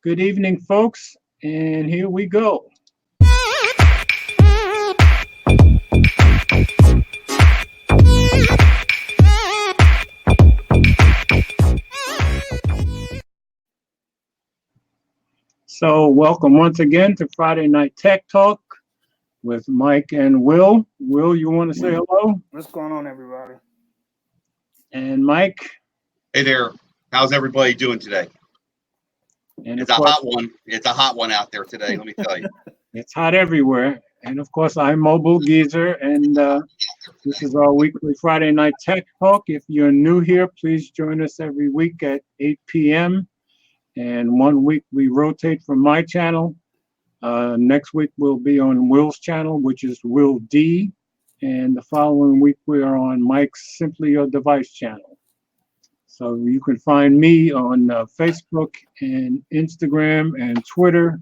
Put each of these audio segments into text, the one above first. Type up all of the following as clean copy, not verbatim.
Good evening, folks, and here we go. So, welcome once again to Friday Night Tech Talk with Mike and Will. Will, you want to say hello? What's going on, everybody? And Mike. Hey there. How's everybody doing today? And it's a hot one. It's a hot one out there today, let me tell you. It's hot everywhere. And of course, I'm Mobile Geezer, and this is our weekly Friday Night Tech Talk. If you're new here, please join us every week at 8 p.m. And 1 week we rotate from my channel. Next week we'll be on Will's channel, which is WillD. And the following week we are on Mike's Simply Your Device channel. So you can find me on Facebook and Instagram and Twitter.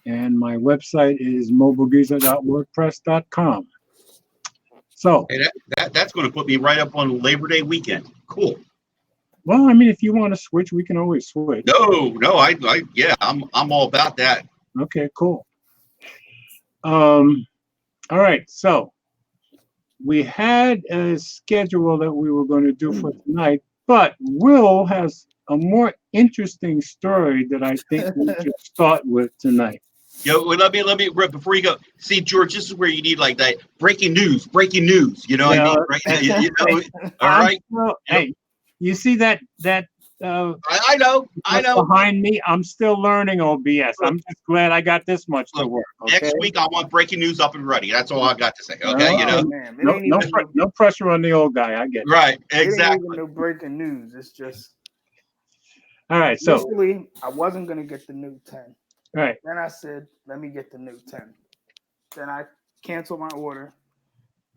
And my website is mobilegeezer.wordpress.com. So hey, that's going to put me right up on Labor Day weekend. Cool. Well, I mean, if you want to switch, we can always switch. No, I'm all about that. Okay, cool. All right, so we had a schedule that we were going to do for tonight, but Will has a more interesting story that I think we should start with tonight. Yo, let me before you go. See, George, this is where you need like that breaking news. You know what I mean? Right? All right. Hey, you see that I know. Behind me, I'm still learning OBS. I'm just glad I got this much to work. Okay? Next week, I want breaking news up and ready. That's all I got to say. Okay, Man, no pressure on the old guy. I get it. Right, exactly. It ain't even no breaking news. It's just. All right. So initially, I wasn't gonna get the new 10. Right. Then I said, let me get the new 10. Then I canceled my order.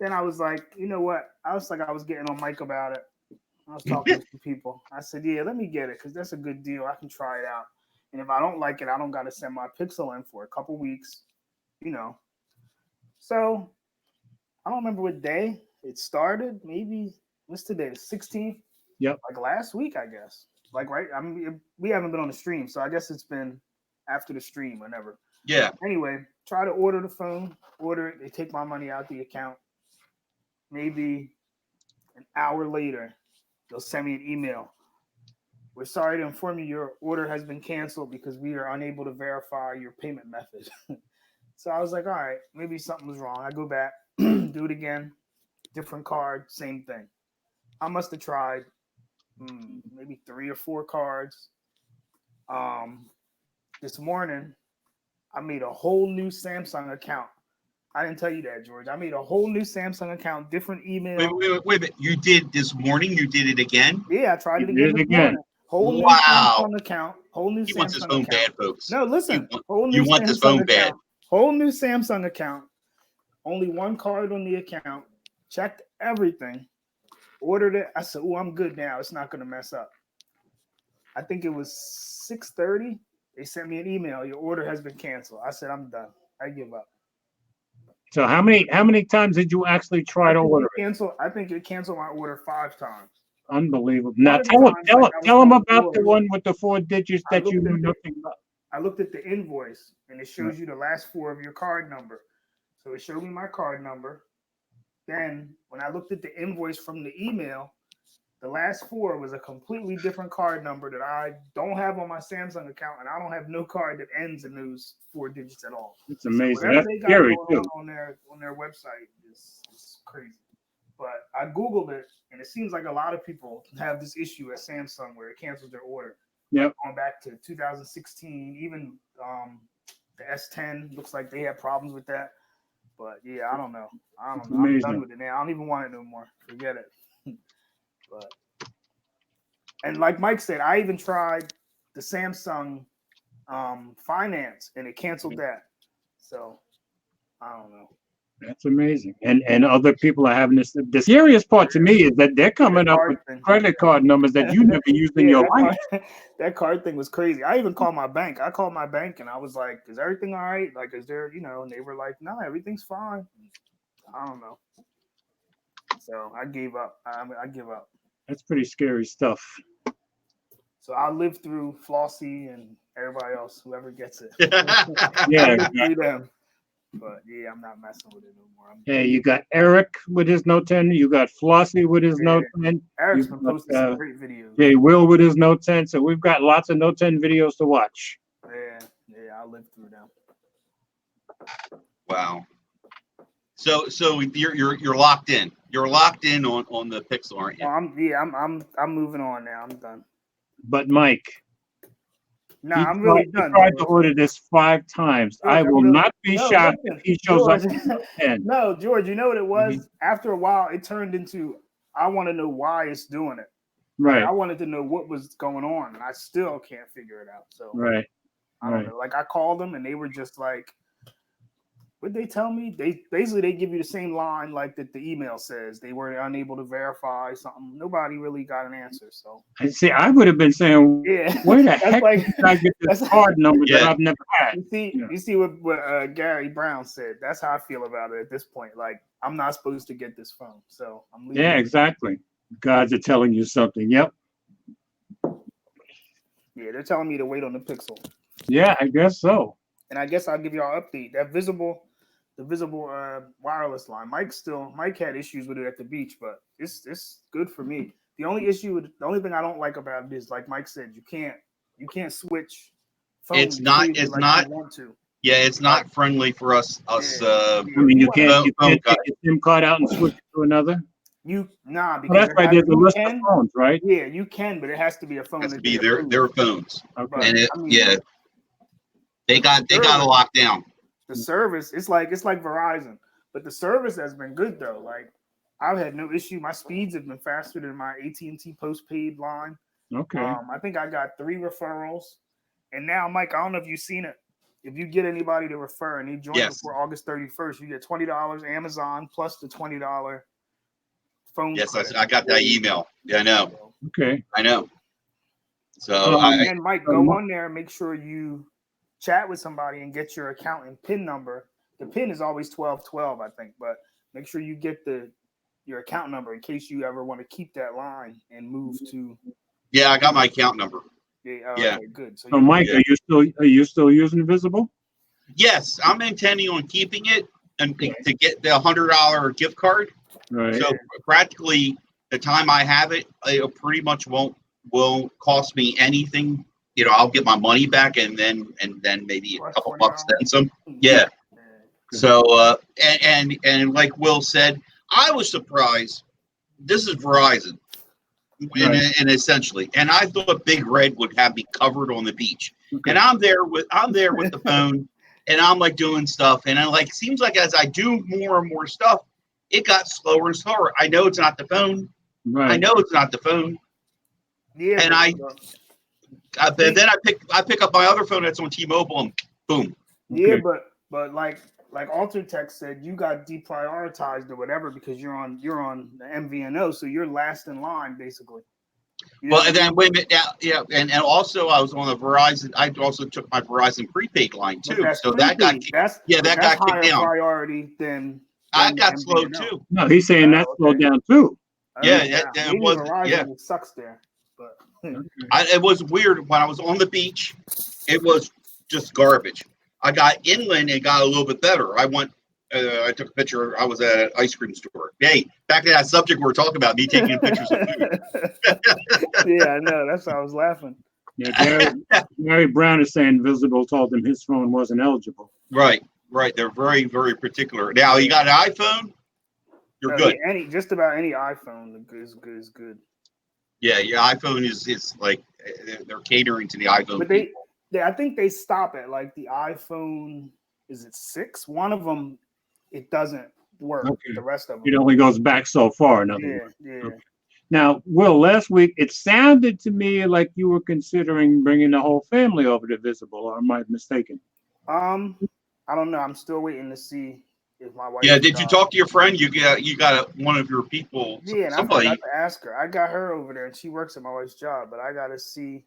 Then I was like, you know what? I was getting on Mike about it. I was talking to some people. I said, yeah, let me get it because that's a good deal. I can try it out. And if I don't like it, I don't got to send my Pixel in for a couple weeks, So I don't remember what day it started. Maybe, what's today? The 16th? Yep. Like last week, I guess. Like, right? I mean, we haven't been on the stream, so I guess it's been after the stream, whenever. Yeah. Anyway, try to order the phone, order it. They take my money out the account. Maybe an hour later, they'll send me an email. We're sorry to inform you your order has been canceled because we are unable to verify your payment method. So I was like, all right, maybe something was wrong. I go back, do it again, different card, same thing. I must have tried maybe 3 or 4 cards. This morning, I made a whole new Samsung account. I didn't tell you that, George. I made a whole new Samsung account, different email. Wait a minute. You did this morning? You did it again? Yeah, I tried it again this morning. Whole new Samsung account. Whole new Samsung account. He wants his phone bad, folks. No, listen. You want this phone bad. Whole new Samsung account. Only one card on the account. Checked everything. Ordered it. I said, oh, I'm good now. It's not going to mess up. I think it was 6:30. They sent me an email. Your order has been canceled. I said, I'm done. I give up. So how many times did you actually try to order it? I think it canceled my order 5 times. Unbelievable. Now tell them about the one with the 4 digits that you knew nothing about. I looked at the invoice and it shows you the last 4 of your card number. So it showed me my card number. Then when I looked at the invoice from the email, the last 4 was a completely different card number that I don't have on my Samsung account, and I don't have no card that ends in those 4 digits at all. It's amazing. So that's scary too. On their website is crazy. But I Googled it, and it seems like a lot of people have this issue at Samsung where it cancels their order. Yep. Going back to 2016, even the S10 looks like they had problems with that. But yeah, I don't know. I'm done with it now. I don't even want it no more. Forget it. But and like Mike said, I even tried the Samsung finance and it canceled that. So I don't know. That's amazing. And other people are having this. The scariest part to me is that they're coming up with credit card numbers that you never used in your life. That card thing was crazy. I even called my bank. I called my bank and I was like, is everything all right? Like, is there, and they were like, no, everything's fine. I don't know. So I gave up. I give up. That's pretty scary stuff. So I'll live through Flossie and everybody else, whoever gets it. Yeah, I'll live through them. But yeah, I'm not messing with it no more. Hey, you got Eric with his Note 10. You got Flossie with his Note 10. Eric's You been got, posting some great videos. Jay Will with his Note 10. So we've got lots of Note 10 videos to watch. Yeah, I'll live through them. Wow. So you're locked in. You're locked in on the Pixel, aren't you? I'm moving on now. I'm done. But Mike, I'm really he done. tried to order this 5 times. George, I will not be shocked if he shows George, up with Note 10. No, George, you know what it was? After a while, it turned into, I want to know why it's doing it. Right. Like, I wanted to know what was going on, and I still can't figure it out. So right. I don't know. Like, I called them, and they were just like, what they tell me? They basically give you the same line like that the email says. They were unable to verify something. Nobody really got an answer. So I would have been saying, where the heck like, did I get this card number that I've never had? You see what Gary Brown said. That's how I feel about it at this point. Like, I'm not supposed to get this phone, so I'm leaving. Yeah, exactly. Gods are telling you something. Yep. Yeah, they're telling me to wait on the Pixel. Yeah, I guess so. And I guess I'll give y'all an update. The visible wireless line. Mike had issues with it at the beach, but it's good for me. The only thing I don't like about it is, like Mike said, you can't switch phones. It's not you want to. Yeah, it's not friendly for us. I mean, you can't take your SIM card out and switch it to another. Because that's right. There's a list of phones, right? Yeah, you can, but it has to be a phone. It has to be their phones. Okay. And they got it locked down. The service, it's like Verizon, but the service has been good though. Like, I've had no issue. My speeds have been faster than my AT&T postpaid line. Okay. I think I got 3 referrals, and now, Mike, I don't know if you've seen it. If you get anybody to refer and they join before August 31st, you get $20 Amazon plus the $20 phone. Yes, I got that email. Yeah, I know. Okay. I know. So and Mike, go on there and make sure you chat with somebody and get your account and PIN number. The PIN is always 1212, I think, but make sure you get your account number in case you ever want to keep that line and move to. Yeah, I got my account number. Yeah. Okay, good. So Mike, are you still using Visible? Yes, I'm intending on keeping it and to get the $100 gift card. Right. So practically, the time I have it pretty much won't cost me anything. I'll get my money back and then maybe a couple bucks then some. Yeah. So and like Will said, I was surprised. This is Verizon, and essentially, and I thought Big Red would have me covered on the beach, and I'm there with the phone, and I'm like doing stuff, and I seems like as I do more and more stuff, it got slower and slower. I know it's not the phone. Right. I know it's not the phone. Yeah. And then I pick up my other phone that's on T-Mobile and boom. Yeah, but like Altertech said, you got deprioritized or whatever because you're on the MVNO, so you're last in line basically. And then wait a minute, and also I was on the Verizon. I also took my Verizon prepaid line too, so that got kicked down. Priority than I got slowed too. No, he's saying that slowed down too. Yeah, it was. Verizon, it sucks there. But it was weird when I was on the beach. It was just garbage. I got inland and got a little bit better. I took a picture. I was at an ice cream store. Hey, back to that subject we were talking about, me taking pictures of food. Yeah, I know. That's why I was laughing. Yeah, Gary Brown is saying Visible told him his phone wasn't eligible. Right. They're very, very particular. Now, you got an iPhone, you're good. Just about any iPhone is good. Yeah, your iPhone is like they're catering to the iPhone. But I think they stop at like the iPhone. Is it 6? One of them, it doesn't work. Okay. The rest of them, it only goes back so far. Yeah. Okay. Now, Will, last week it sounded to me like you were considering bringing the whole family over to Visible. Or am I mistaken? I don't know. I'm still waiting to see if my wife. Yeah, did you talk to your friend? You got one of your people. Yeah, and somebody. I forgot to ask her. I got her over there, and she works at my wife's job, but I got to see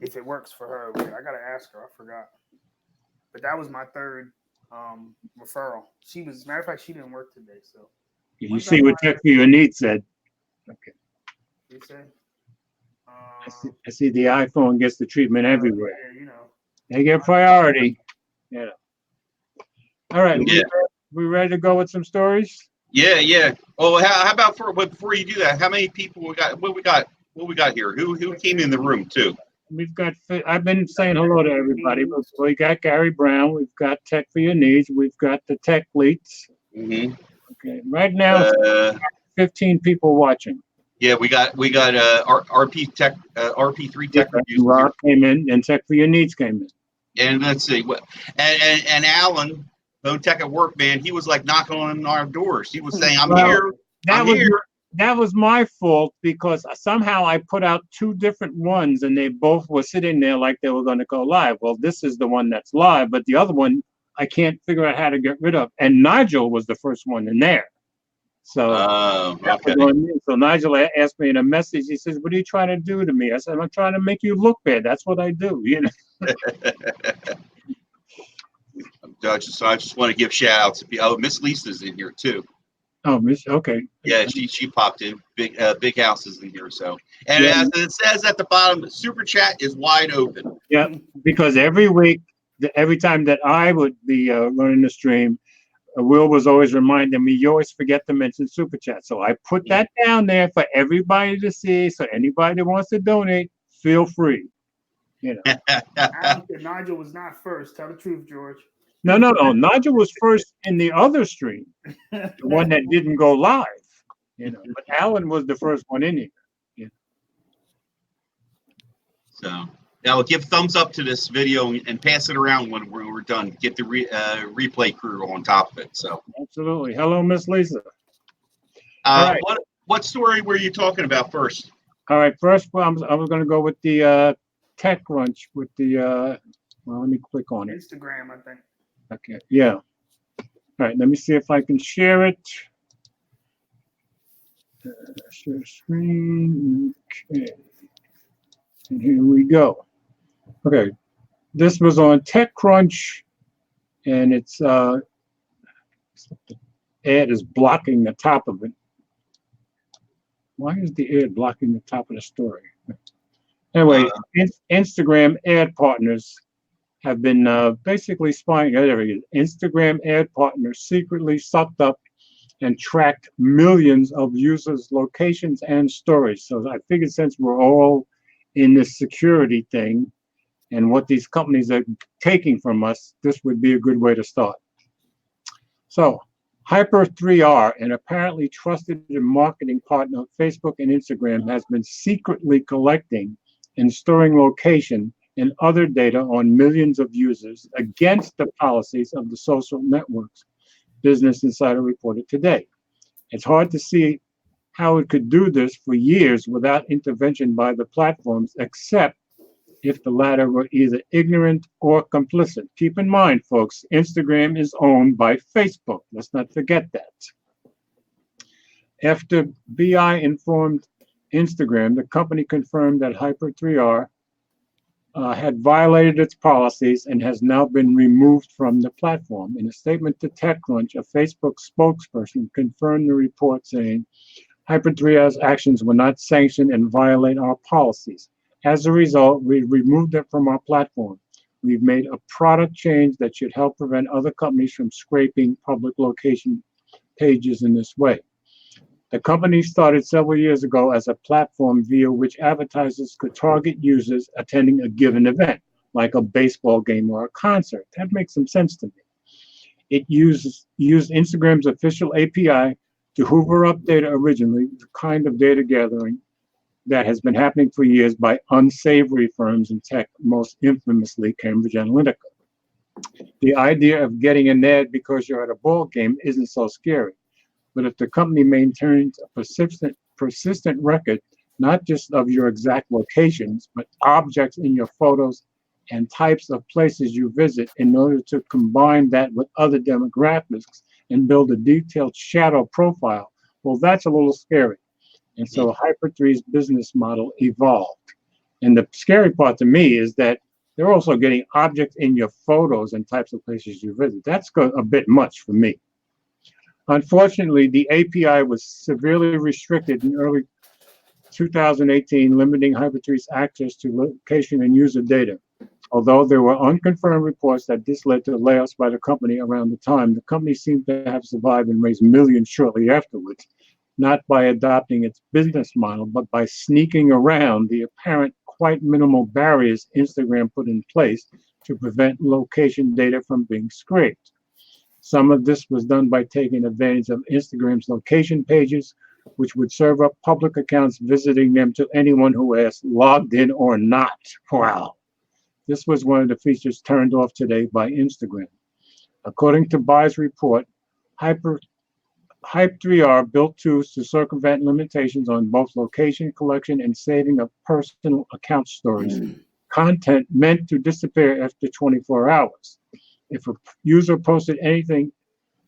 if it works for her. I got to ask her. I forgot. But that was my third referral. As a matter of fact, she didn't work today. So you see what Tech for Your Needs said. Okay. You said? I see the iPhone gets the treatment everywhere. Yeah, you know. They get priority. Yeah. All right. Yeah. We ready to go with some stories? Yeah. Oh, how about before you do that? How many people we got? What we got here? Who came in the room too? We've got. I've been saying hello to everybody. We got Gary Brown. We've got Tech for Your Needs. We've got the Tech Leaks. Mm-hmm. Okay. Right now, 15 people watching. Yeah, we got RP Tech, RP3 Tech Reviews. Rob came in, and Tech for Your Needs came in. And let's see what, and Alan, Bone Tech at Work, man, he was like knocking on our doors. He was saying, "I'm here. I'm here." That was my fault because somehow I put out two different ones and they both were sitting there like they were going to go live. Well, this is the one that's live, but the other one I can't figure out how to get rid of. And Nigel was the first one in there. So, okay. So Nigel asked me in a message, he says, "What are you trying to do to me?" I said, "I'm trying to make you look bad. That's what I do, you know." So I just want to give shout outs to people. Oh, Miss Lisa's in here too. Oh, Miss, okay. Yeah, she popped in. Big house is in here. So, and as it says at the bottom, the super chat is wide open. Yeah, because every week, every time that I would be running the stream, Will was always reminding me, "You always forget to mention super chat." So I put that down there for everybody to see. So anybody that wants to donate, feel free. You know. Nigel was not first. Tell the truth, George. No. Nigel was first in the other stream, the one that didn't go live. You know, but Alan was the first one in here. Yeah. So now we'll give thumbs up to this video and pass it around when we're done. Get the replay crew on top of it. So absolutely. Hello, Miss Lisa. All right. What story were you talking about first? All right. First, I was going to go with the Tech Crunch with the. Well, let me click on it. Instagram, I think. Okay. Yeah. All right. Let me see if I can share it. Share screen. Okay. And here we go. Okay. This was on TechCrunch, and it's the ad is blocking the top of it. Why is the ad blocking the top of the story? Anyway, Instagram ad partners have been basically spying. There it is. Instagram ad partners secretly sucked up and tracked millions of users' locations and stories. So I figured since we're all in this security thing and what these companies are taking from us, this would be a good way to start. So Hyper3R, an apparently trusted marketing partner of Facebook and Instagram, has been secretly collecting and storing location and other data on millions of users against the policies of the social networks, Business Insider reported today. It's hard to see how it could do this for years without intervention by the platforms, except if the latter were either ignorant or complicit. Keep in mind, folks, Instagram is owned by Facebook. Let's not forget that. After BI informed Instagram, the company confirmed that Hyper3R had violated its policies and has now been removed from the platform. In a statement to TechCrunch, a Facebook spokesperson confirmed the report, saying, Hyper3R's actions were not sanctioned and violate our policies. As a result, we removed it from our platform. We've made a product change that should help prevent other companies from scraping public location pages in this way. The company started several years ago as a platform via which advertisers could target users attending a given event, like a baseball game or a concert. That makes some sense to me. It used Instagram's official API to hoover up data originally, the kind of data gathering that has been happening for years by unsavory firms in tech, most infamously Cambridge Analytica. The idea of getting an ad because you're at a ball game isn't so scary. But if the company maintains a persistent record, not just of your exact locations, but objects in your photos and types of places you visit in order to combine that with other demographics and build a detailed shadow profile, well, that's a little scary. And so Hyper3's business model evolved. And the scary part to me is that they're also getting objects in your photos and types of places you visit. That's a bit much for me. Unfortunately, the API was severely restricted in early 2018 limiting Hyper-3's access to location and user data. Although there were unconfirmed reports that this led to layoffs by the company around the time, the company seemed to have survived and raised millions shortly afterwards, not by adopting its business model, but by sneaking around the apparent quite minimal barriers Instagram put in place to prevent location data from being scraped. Some of this was done by taking advantage of Instagram's location pages, which would serve up public accounts visiting them to anyone who asked, logged in or not. Wow. This was one of the features turned off today by Instagram. According to Bai's report, Hype3R built tools to circumvent limitations on both location collection and saving of personal account stories, content meant to disappear after 24 hours. If a user posted anything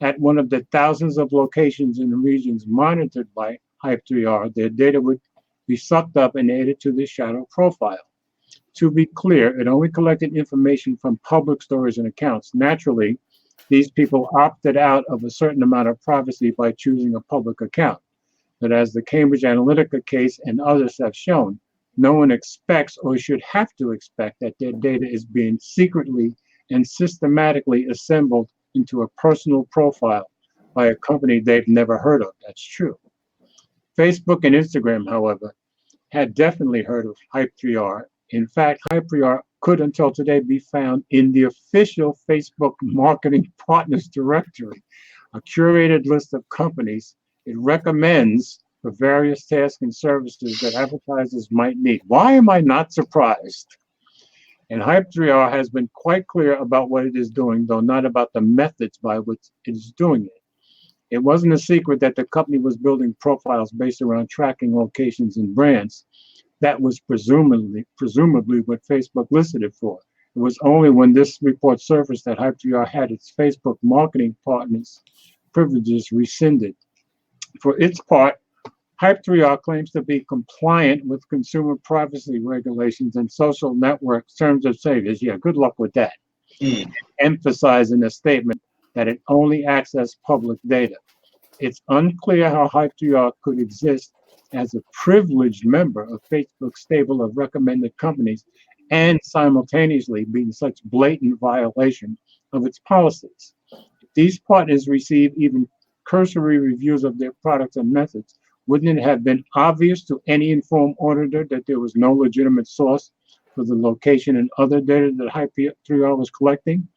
at one of the thousands of locations in the regions monitored by Hype3R, their data would be sucked up and added to the shadow profile. To be clear, it only collected information from public stories and accounts. Naturally, these people opted out of a certain amount of privacy by choosing a public account. But as the Cambridge Analytica case and others have shown, no one expects or should have to expect that their data is being secretly and systematically assembled into a personal profile by a company they've never heard of. That's true. Facebook and Instagram, however, had definitely heard of Hype3R. In fact, Hype3R could until today be found in the official Facebook Marketing Partners Directory, a curated list of companies it recommends for various tasks and services that advertisers might need. Why am I not surprised? And Hype3R has been quite clear about what it is doing, though not about the methods by which it is doing it. It wasn't a secret that the company was building profiles based around tracking locations and brands. That was presumably what Facebook listed it for. It was only when this report surfaced that Hype3R had its Facebook marketing partners' privileges rescinded. For its part, Hype3R claims to be compliant with consumer privacy regulations and social network terms of service. Yeah, good luck with that. Emphasizing a statement that it only accessed public data. It's unclear how Hype3R could exist as a privileged member of Facebook's stable of recommended companies and simultaneously be in such blatant violation of its policies. If these partners receive even cursory reviews of their products and methods, wouldn't it have been obvious to any informed auditor that there was no legitimate source for the location and other data that Hype3R was collecting?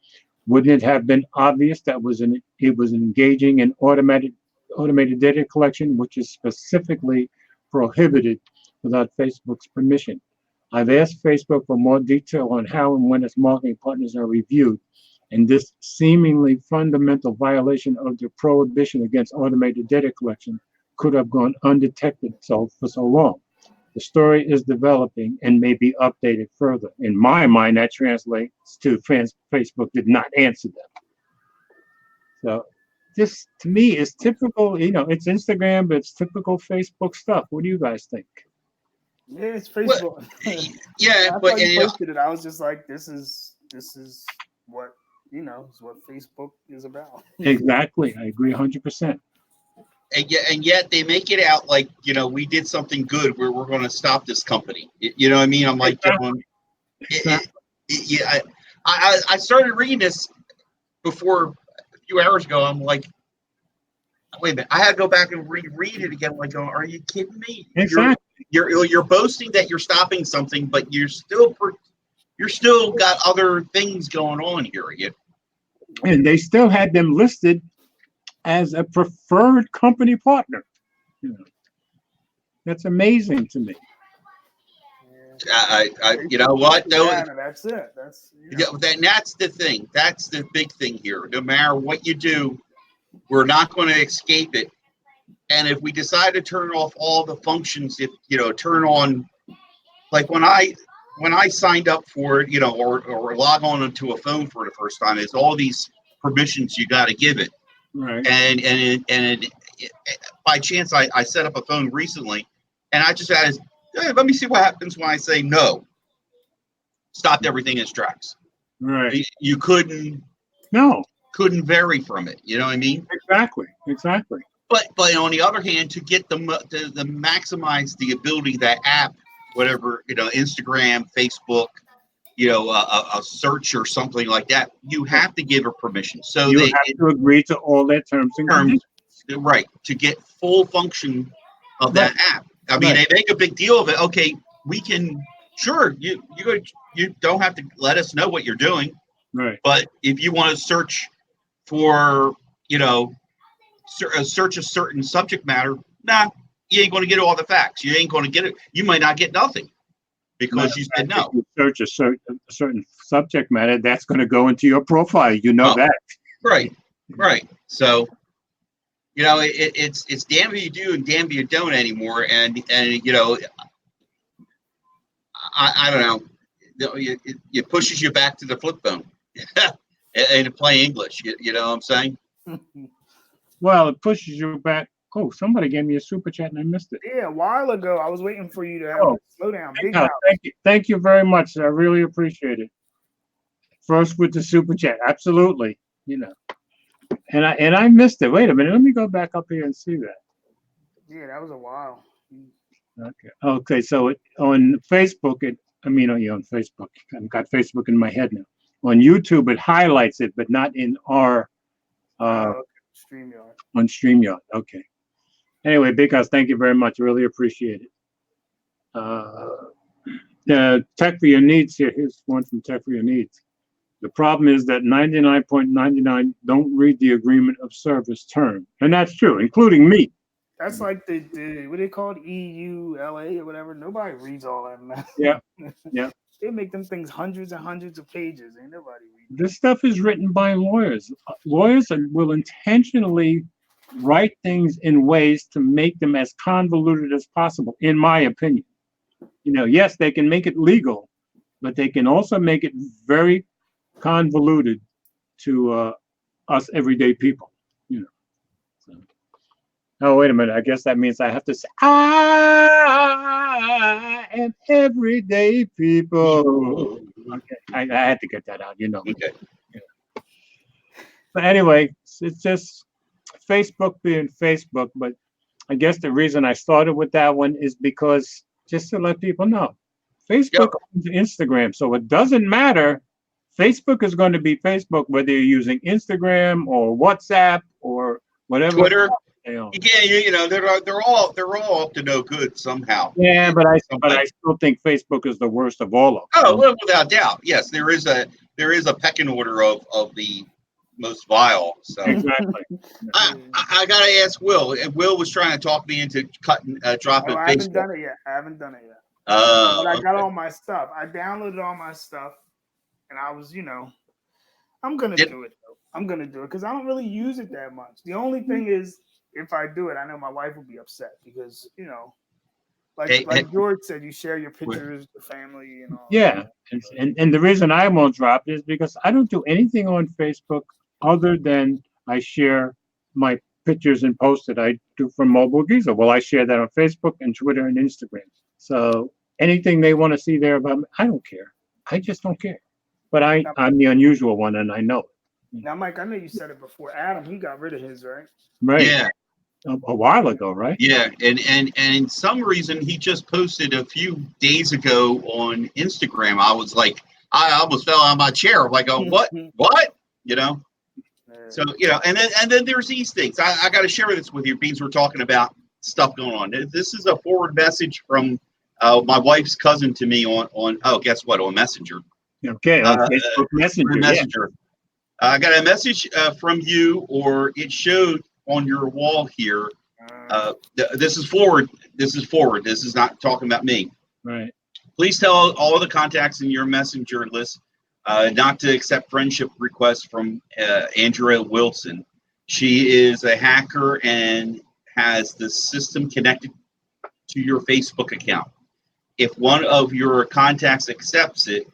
Wouldn't it have been obvious that it was engaging in automated data collection, which is specifically prohibited without Facebook's permission? I've asked Facebook for more detail on how and when its marketing partners are reviewed, and this seemingly fundamental violation of the prohibition against automated data collection could have gone undetected for so long. The story is developing and may be updated further. In my mind, that translates to Facebook did not answer them. So this, to me, is typical, it's Instagram, but it's typical Facebook stuff. What do you guys think? Yeah, it's Facebook. Yeah, but you posted it. I was just like, this is what, is what Facebook is about. Exactly. I agree 100%. And yet they make it out like, we did something good where we're going to stop this company. You know what I mean? I'm like, I started reading this before a few hours ago. I'm like, wait a minute, I had to go back and reread it again. I'm like, are you kidding me? Exactly. You're boasting that you're stopping something, but you're still got other things going on here. And they still had them listed as a preferred company partner. That's amazing to me. You know what? That's it. That's the thing. That's the big thing here. No matter what you do, we're not going to escape it. And if we decide to turn off all the functions, turn on, like when I signed up for it, or log on into a phone for the first time, it's all these permissions you got to give it. Right. And by chance, I set up a phone recently, and I just added, hey, let me see what happens when I say no. Stopped everything in its tracks. Right. You couldn't vary from it. You know what I mean? Exactly. But on the other hand, to get the maximize the ability of that app, whatever, Instagram, Facebook, a search or something like that, you have to give her permission. So you have to agree to all their terms and conditions. Right, to get full function of that app. I mean, they make a big deal of it. Okay, we can, sure, you don't have to let us know what you're doing. Right. But if you want to search for, search a certain subject matter, nah, you ain't going to get all the facts. You ain't going to get it. You might not get nothing because you said no. If you search a certain subject matter, that's going to go into your profile. You know that. Right. So, it's damn if you do and damn if you don't anymore. And I don't know. It pushes you back to the flip phone and to play English. You know what I'm saying? Well, it pushes you back. Oh, somebody gave me a super chat and I missed it. Yeah, a while ago. I was waiting for you to have slow down. Big house. Thank you very much. I really appreciate it. First with the super chat, absolutely. And I missed it. Wait a minute, let me go back up here and see that. Yeah, that was a while. Okay. So on Facebook, on Facebook. I've got Facebook in my head now. On YouTube, it highlights it, but not in our StreamYard. On StreamYard. Okay. Anyway, Big House, thank you very much. Really appreciate it. Tech for Your Needs here. Here's one from Tech for Your Needs. The problem is that 99.99 don't read the agreement of service term. And that's true, including me. That's like the what they call it, EULA or whatever. Nobody reads all that mess. Yeah. They make them things hundreds and hundreds of pages. Ain't nobody reading. This stuff is written by lawyers. Lawyers will intentionally write things in ways to make them as convoluted as possible, in my opinion. Yes, they can make it legal, but they can also make it very convoluted to us everyday people. So. Oh, wait a minute. I guess that means I have to say, I am everyday people. Okay, I had to get that out, Okay. But anyway, it's just Facebook being Facebook. But I guess the reason I started with that one is because just to let people know, Facebook owns Instagram, so it doesn't matter. Facebook is going to be Facebook whether you're using Instagram or WhatsApp or whatever. Twitter. Yeah, they're all up to no good somehow. Yeah, but I still think Facebook is the worst of all of them. Oh, well, without doubt, yes, there is a pecking order of the most vile. So exactly. I gotta ask Will. Will was trying to talk me into dropping Facebook. I haven't done it yet. But I got all my stuff. I downloaded all my stuff, and I was, I'm gonna do it though. I'm gonna do it because I don't really use it that much. The only thing is, if I do it, I know my wife will be upset because, like George said, you share your pictures, the family, and all. Yeah, and the reason I won't drop it is because I don't do anything on Facebook other than I share my pictures and posts that I do from Mobile Geezer. Well, I share that on Facebook and Twitter and Instagram. So anything they want to see there about me, I don't care. I just don't care. But I'm the unusual one, and I know it. Now, Mike, I know you said it before. Adam, he got rid of his, right? Right. Yeah. A while ago, right? Yeah, and some reason he just posted a few days ago on Instagram. I was like, I almost fell out of my chair. Like, what? So and then there's these things. I got to share this with you because we're talking about stuff going on. This is a forward message from my wife's cousin to me on guess what, on Messenger. Okay, on Facebook Messenger. Messenger. Yeah. I got a message from you, or it showed on your wall here. This is forward. This is not talking about me. Right. Please tell all of the contacts in your messenger list not to accept friendship requests from Andrea Wilson. She is a hacker and has the system connected to your Facebook account. If one of your contacts accepts it,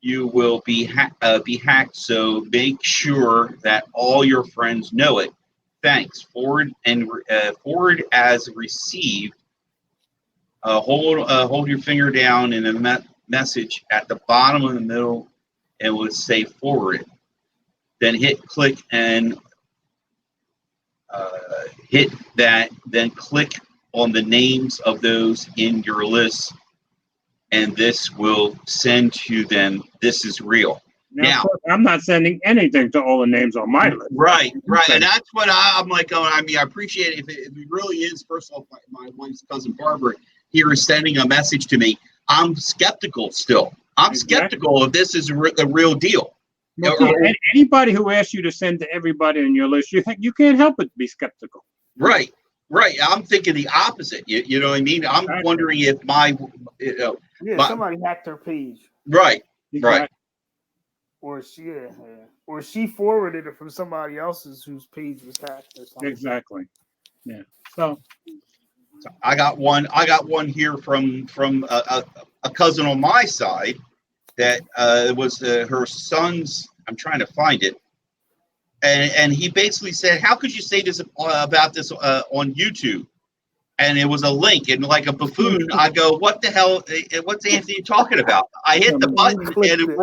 you will be hacked. So make sure that all your friends know it. Thanks. Forward as received. Hold your finger down in the message at the bottom of the middle, and it will say forward. Then hit click and hit that, then click on the names of those in your list, and this will send to them, this is real. Now, of course, I'm not sending anything to all the names on my list. Right. And that's what I'm like, I mean, I appreciate it. If it really is, first off, my wife's cousin Barbara here is sending a message to me. I'm skeptical still. I'm skeptical if this is the real deal. Well, anybody who asks you to send to everybody on your list, you can't help but be skeptical. Right. I'm thinking the opposite. You know what I mean? I'm wondering if somebody hacked her page. Right. Or she forwarded it from somebody else's whose page was hacked or something. Exactly. Yeah. So I got one here from a cousin on my side that was her son's. I'm trying to find it, and he basically said, "How could you say this about this on YouTube?" And it was a link, and like a buffoon, I go, "What the hell? What's Anthony talking about?" I hit the button, and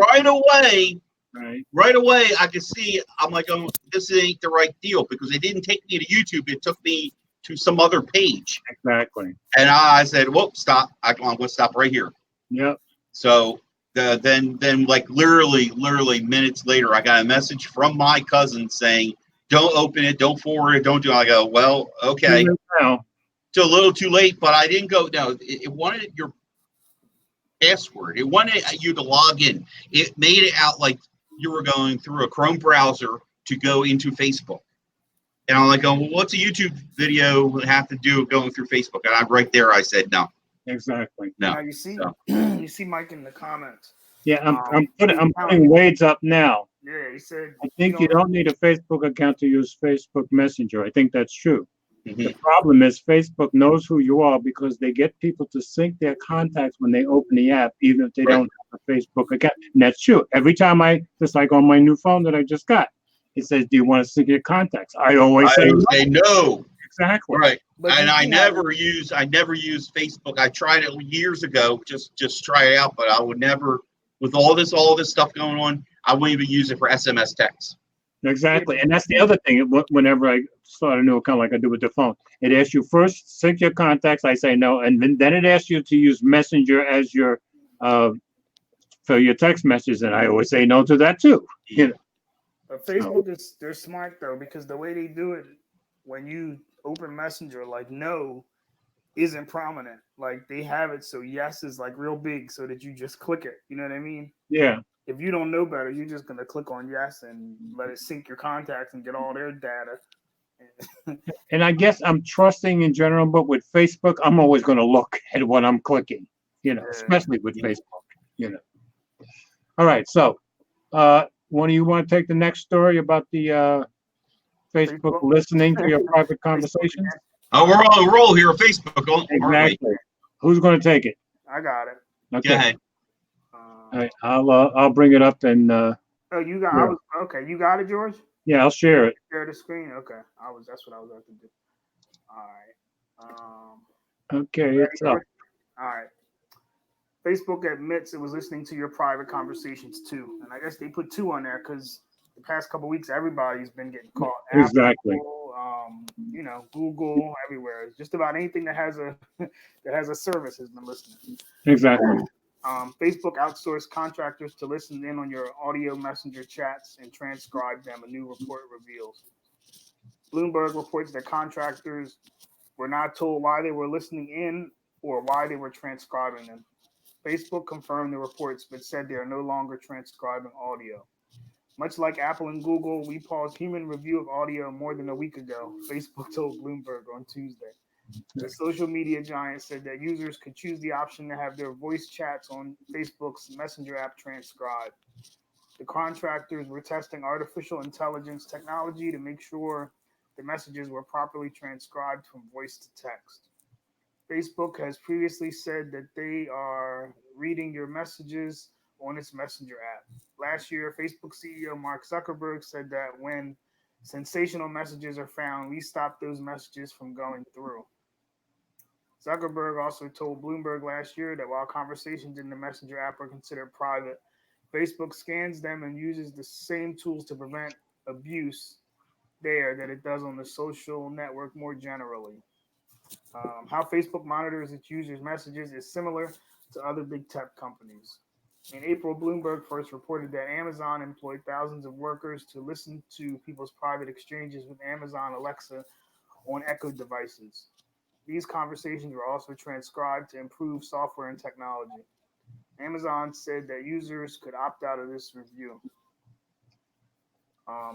right away, I could see. I'm like, "Oh, this ain't the right deal," because it didn't take me to YouTube; it took me to some other page. Exactly. And I said, "Whoop, stop! I'm going to stop right here." Yep. So then like literally minutes later, I got a message from my cousin saying, "Don't open it, don't forward it, don't do it." I go, "Well, okay." It's a little too late, but I didn't go. No, it wanted your password. It wanted you to log in. It made it out like you were going through a Chrome browser to go into Facebook. And I'm like, well, what's a YouTube video have to do with going through Facebook? And I'm right there. I said, no. Exactly. No. Now you see Mike in the comments. Yeah, I'm putting Wade's up now. Yeah, he said. I think you don't need a Facebook account to use Facebook Messenger. I think that's true. Mm-hmm. The problem is Facebook knows who you are because they get people to sync their contacts when they open the app, even if they don't have a Facebook account. And that's true. Every time just like on my new phone that I just got, it says, "Do you want to sync your contacts?" I always say no. Exactly. Right. And I never use Facebook. I tried it years ago, just try it out, but I would never, with all this stuff going on, I wouldn't even use it for SMS texts. Exactly. And that's the other thing. Whenever I start a new account like I do with the phone, it asks you first sync your contacts. I say no, and then it asks you to use Messenger as your for your text messages, and I always say no to that too. You know. But Facebook they're smart though, because the way they do it, when you open Messenger, like no isn't prominent. Like they have it so yes is like real big, so that you just click it. You know what I mean? Yeah. If you don't know better, you're just gonna click on yes and let it sync your contacts and get all their data. And I guess I'm trusting in general, but with Facebook, I'm always going to look at what I'm clicking. You know, especially with Facebook. You know. All right, so one of you want to take the next story about the Facebook listening to your private conversations? Oh, we're on a roll here on Facebook. Exactly. Who's going to take it? I got it. Okay. Go ahead. All right, I'll bring it up and. Oh, you got. Yeah. Okay. You got it, George. Yeah, I'll share it. Share the screen. Okay. That's what I was about to do. All right. Okay, it's up. All right. Facebook admits it was listening to your private conversations too, and I guess they put 2 on there because the past couple of weeks everybody's been getting caught. Exactly. Apple, Google, everywhere. It's just about anything that has a service has been listening. Exactly. Facebook outsourced contractors to listen in on your audio messenger chats and transcribe them, a new report reveals. Bloomberg reports that contractors were not told why they were listening in or why they were transcribing them. Facebook confirmed the reports, but said they are no longer transcribing audio. Much like Apple and Google, we paused human review of audio more than a week ago, Facebook told Bloomberg on Tuesday. The social media giant said that users could choose the option to have their voice chats on Facebook's Messenger app transcribed. The contractors were testing artificial intelligence technology to make sure the messages were properly transcribed from voice to text. Facebook has previously said that they are reading your messages on its Messenger app. Last year, Facebook CEO Mark Zuckerberg said that when sensational messages are found, we stop those messages from going through. Zuckerberg also told Bloomberg last year that while conversations in the Messenger app are considered private, Facebook scans them and uses the same tools to prevent abuse there that it does on the social network more generally. How Facebook monitors its users' messages is similar to other big tech companies. In April, Bloomberg first reported that Amazon employed thousands of workers to listen to people's private exchanges with Amazon Alexa on Echo devices. These conversations were also transcribed to improve software and technology. Amazon said that users could opt out of this review.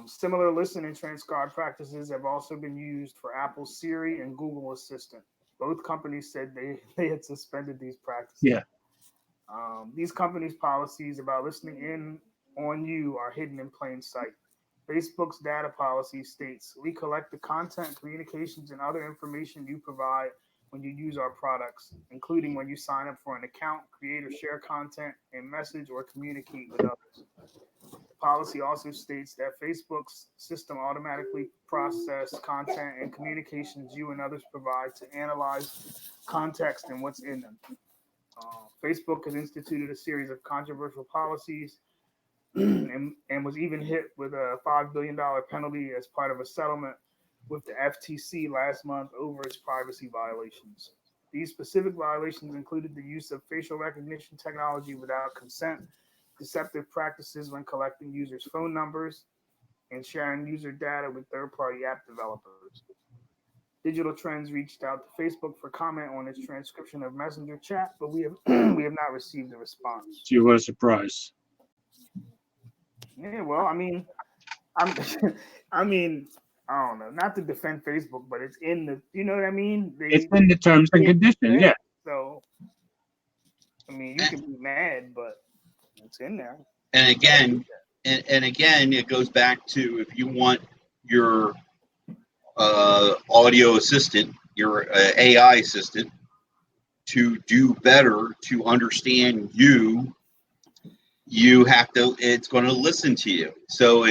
Similar listen and transcribe practices have also been used for Apple's Siri and Google Assistant. Both companies said they had suspended these practices. Yeah. These companies' policies about listening in on you are hidden in plain sight. Facebook's data policy states, we collect the content, communications, and other information you provide when you use our products, including when you sign up for an account, create or share content, and message or communicate with others. The policy also states that Facebook's system automatically processes content and communications you and others provide to analyze context and what's in them. Facebook has instituted a series of controversial policies and was even hit with a $5 billion penalty as part of a settlement with the FTC last month over its privacy violations. These specific violations included the use of facial recognition technology without consent, deceptive practices when collecting users' phone numbers, and sharing user data with third-party app developers. Digital Trends reached out to Facebook for comment on its transcription of Messenger chat, but we have not received a response. You were surprised. Yeah, well, I mean, I don't know, not to defend Facebook, but it's in the, you know what I mean? It's in the terms and conditions, yeah. So, I mean, you can be mad, but it's in there. And again, it goes back to if you want your audio assistant, your AI assistant, to do better, to understand you, you have to. It's going to listen to you. So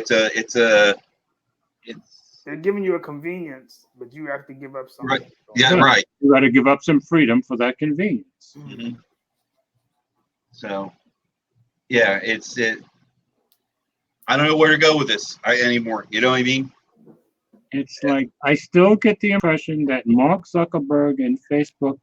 they're giving you a convenience, but you have to give up something. Right. Yeah, right. You got to give up some freedom for that convenience. Mm-hmm. So, yeah, it's it. I don't know where to go with this anymore. You know what I mean? It's like I still get the impression that Mark Zuckerberg and Facebook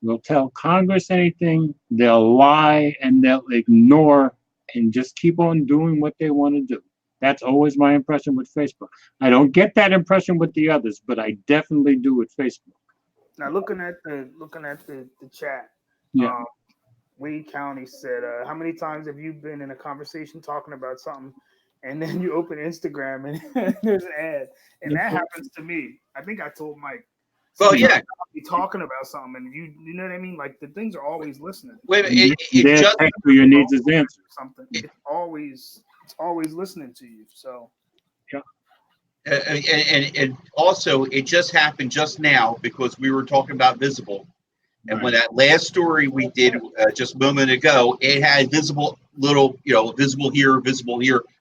will tell Congress anything, they'll lie, and they'll ignore and just keep on doing what they want to do. That's always my impression with Facebook. I don't get that impression with the others, but I definitely do with Facebook. Now, looking at the chat, yeah. Wade County said, "How many times have you been in a conversation talking about something, and then you open Instagram and there's an ad, and that happens to me? I think I told Mike. Well, yeah, I'll be talking about something, and you know what I mean. Like the things are always listening. Wait a minute, it just for your needs is answer. Something. It's always listening to you. So, yeah. And also, it just happened just now because we were talking about Visible. And when that last story we did just a moment ago, it had visible little, visible here,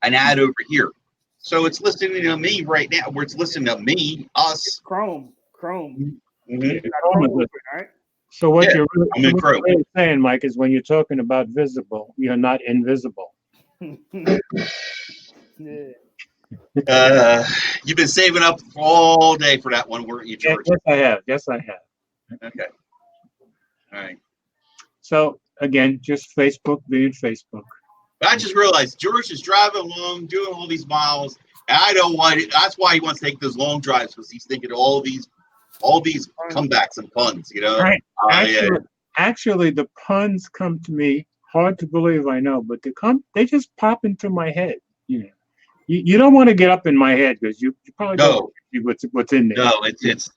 an ad over here. So it's listening to me right now. Where it's listening to me, us. It's Chrome. Mm-hmm. Yeah, Chrome open, right? So what you're really saying, Mike, is when you're talking about visible, you're not invisible. Yeah. You've been saving up all day for that one, weren't you, George? Yes, I have. Okay. All right. So again, just Facebook being Facebook. But I just realized George is driving along, doing all these miles, and I don't want it. That's why he wants to take those long drives, because he's thinking of all these comebacks and puns, Right. Actually, the puns come to me. Hard to believe, I know, but they just pop into my head. You don't want to get up in my head because you probably don't see what's in there. No, it's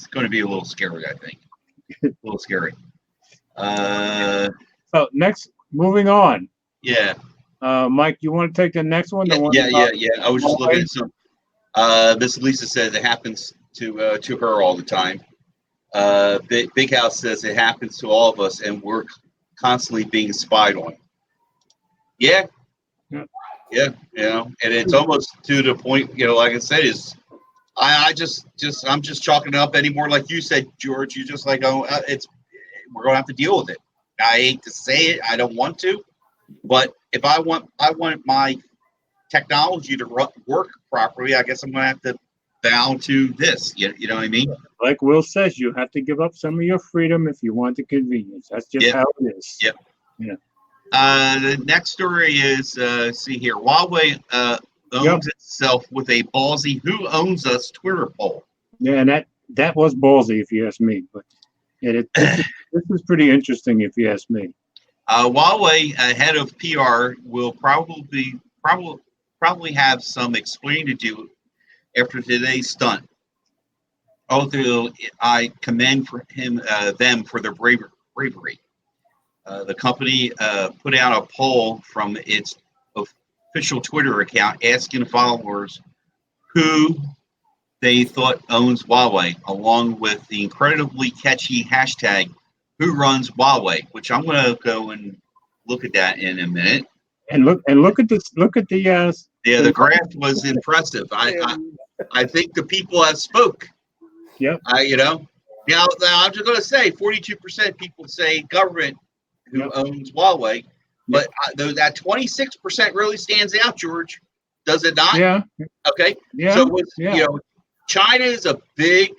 going to be a little scary, I think. A little scary. So next, moving on. Yeah. Mike, you want to take the next one? Yeah. I was just looking at some. Miss Lisa says it happens to her all the time. Big House says it happens to all of us, and we're constantly being spied on. Yeah. Yeah, and it's almost to the point, like I said, is I'm just chalking it up anymore. Like you said, George, you just like, we're gonna have to deal with it. I hate to say it, I don't want to, but if I want my technology to work properly, I guess I'm gonna have to bow to this. You know what I mean? Like Will says, you have to give up some of your freedom if you want the convenience. That's just Yep. how it is. Yep. Yeah. The next story is see here. Huawei owns itself with a ballsy "Who owns us?" Twitter poll. Yeah, and that was ballsy, if you ask me. But this is pretty interesting, if you ask me. Huawei, head of PR, will probably have some explaining to do after today's stunt. Although I commend them for their bravery. The company put out a poll from its official Twitter account asking followers who they thought owns Huawei, along with the incredibly catchy hashtag "Who runs Huawei," which I'm going to go and look at that in a minute. And look at this. Look at the the graph was impressive. I think the people have spoke. Yeah. Now I'm just going to say 42% people say government who owns Huawei, but that 26% really stands out, George. Does it not? Yeah. Okay. Yeah. So China is a big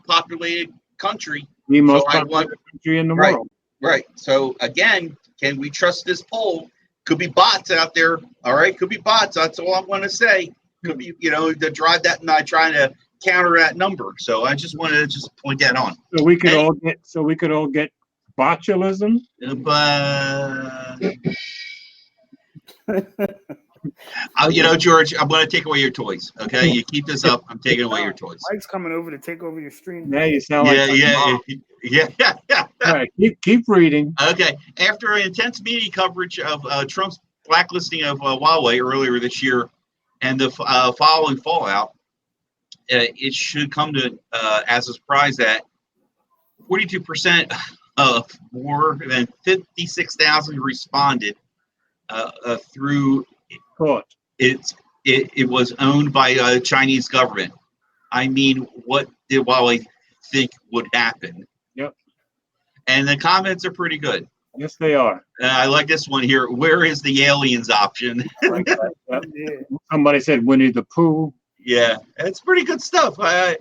populated country. The most populated country in the world. Right. So again, can we trust this poll? Could be bots out there. All right. Could be bots. That's all I'm going to say. Could be, to drive that, not trying to counter that number. So I just wanted to point that on. So we could all get botulism. George, I'm going to take away your toys. Okay, you keep this up. I'm taking away your toys. Mike's coming over to take over your stream. Yeah, you sound like yeah. All right, keep reading. Okay, after intense media coverage of Trump's blacklisting of Huawei earlier this year and the following fallout, it should come to as a surprise that 42% of more than 56,000 responded through it was owned by the Chinese government. I mean, what did Huawei think would happen? Yep. And the comments are pretty good. Yes, they are. I like this one here. Where is the aliens option? Somebody said Winnie the Pooh. Yeah, it's pretty good stuff. Wow.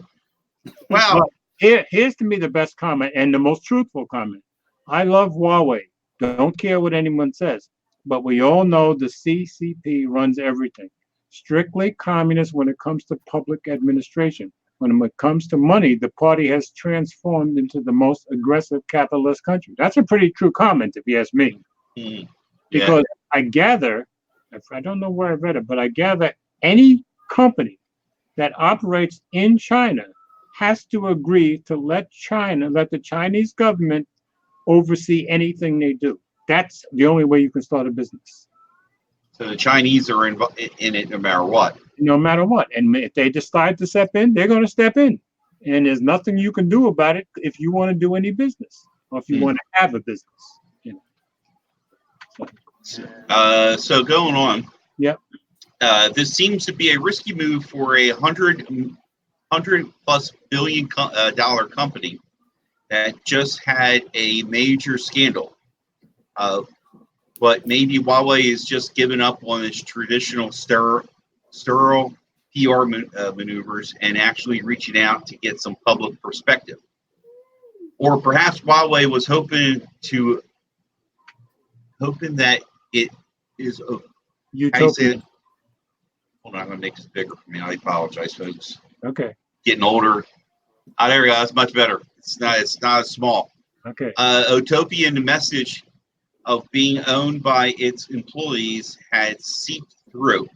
Well, here's to me the best comment and the most truthful comment. I love Huawei. Don't care what anyone says. But we all know the CCP runs everything. Strictly communist when it comes to public administration. When it comes to money, the party has transformed into the most aggressive capitalist country. That's a pretty true comment, if you ask me. Yeah. Because I gather, I don't know where I read it, but I gather any company that operates in China has to agree to let the Chinese government oversee anything they do. That's the only way you can start a business. So the Chinese are in it no matter what. No matter what. And if they decide to step in, they're going to step in. And there's nothing you can do about it if you want to do any business or if you want to have a business. So going on. Yep. This seems to be a risky move for a $100+ billion dollar company that just had a major scandal. But maybe Huawei is just giving up on its traditional sterile PR maneuvers and actually reaching out to get some public perspective. Or perhaps Huawei was hoping that it is a utopia. Hold on, I'm going to make this bigger for me. I apologize, folks. Okay. Getting older. There we go. That's much better. It's not as small. Okay. Utopian message of being owned by its employees had seeped through,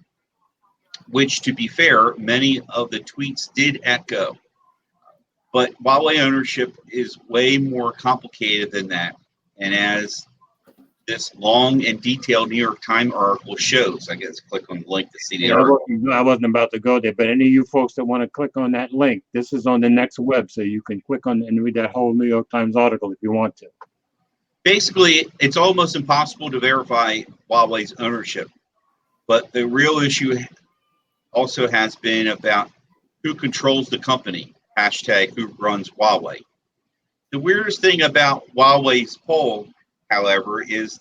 which, to be fair, many of the tweets did echo. But Huawei ownership is way more complicated than that. And as this long and detailed New York Times article shows, I guess click on the link to see the article. I wasn't about to go there, but any of you folks that want to click on that link, this is on the next web, so you can click on and read that whole New York Times article if you want to. Basically, it's almost impossible to verify Huawei's ownership, but the real issue also has been about who controls the company, #who runs Huawei. The weirdest thing about Huawei's poll, however, is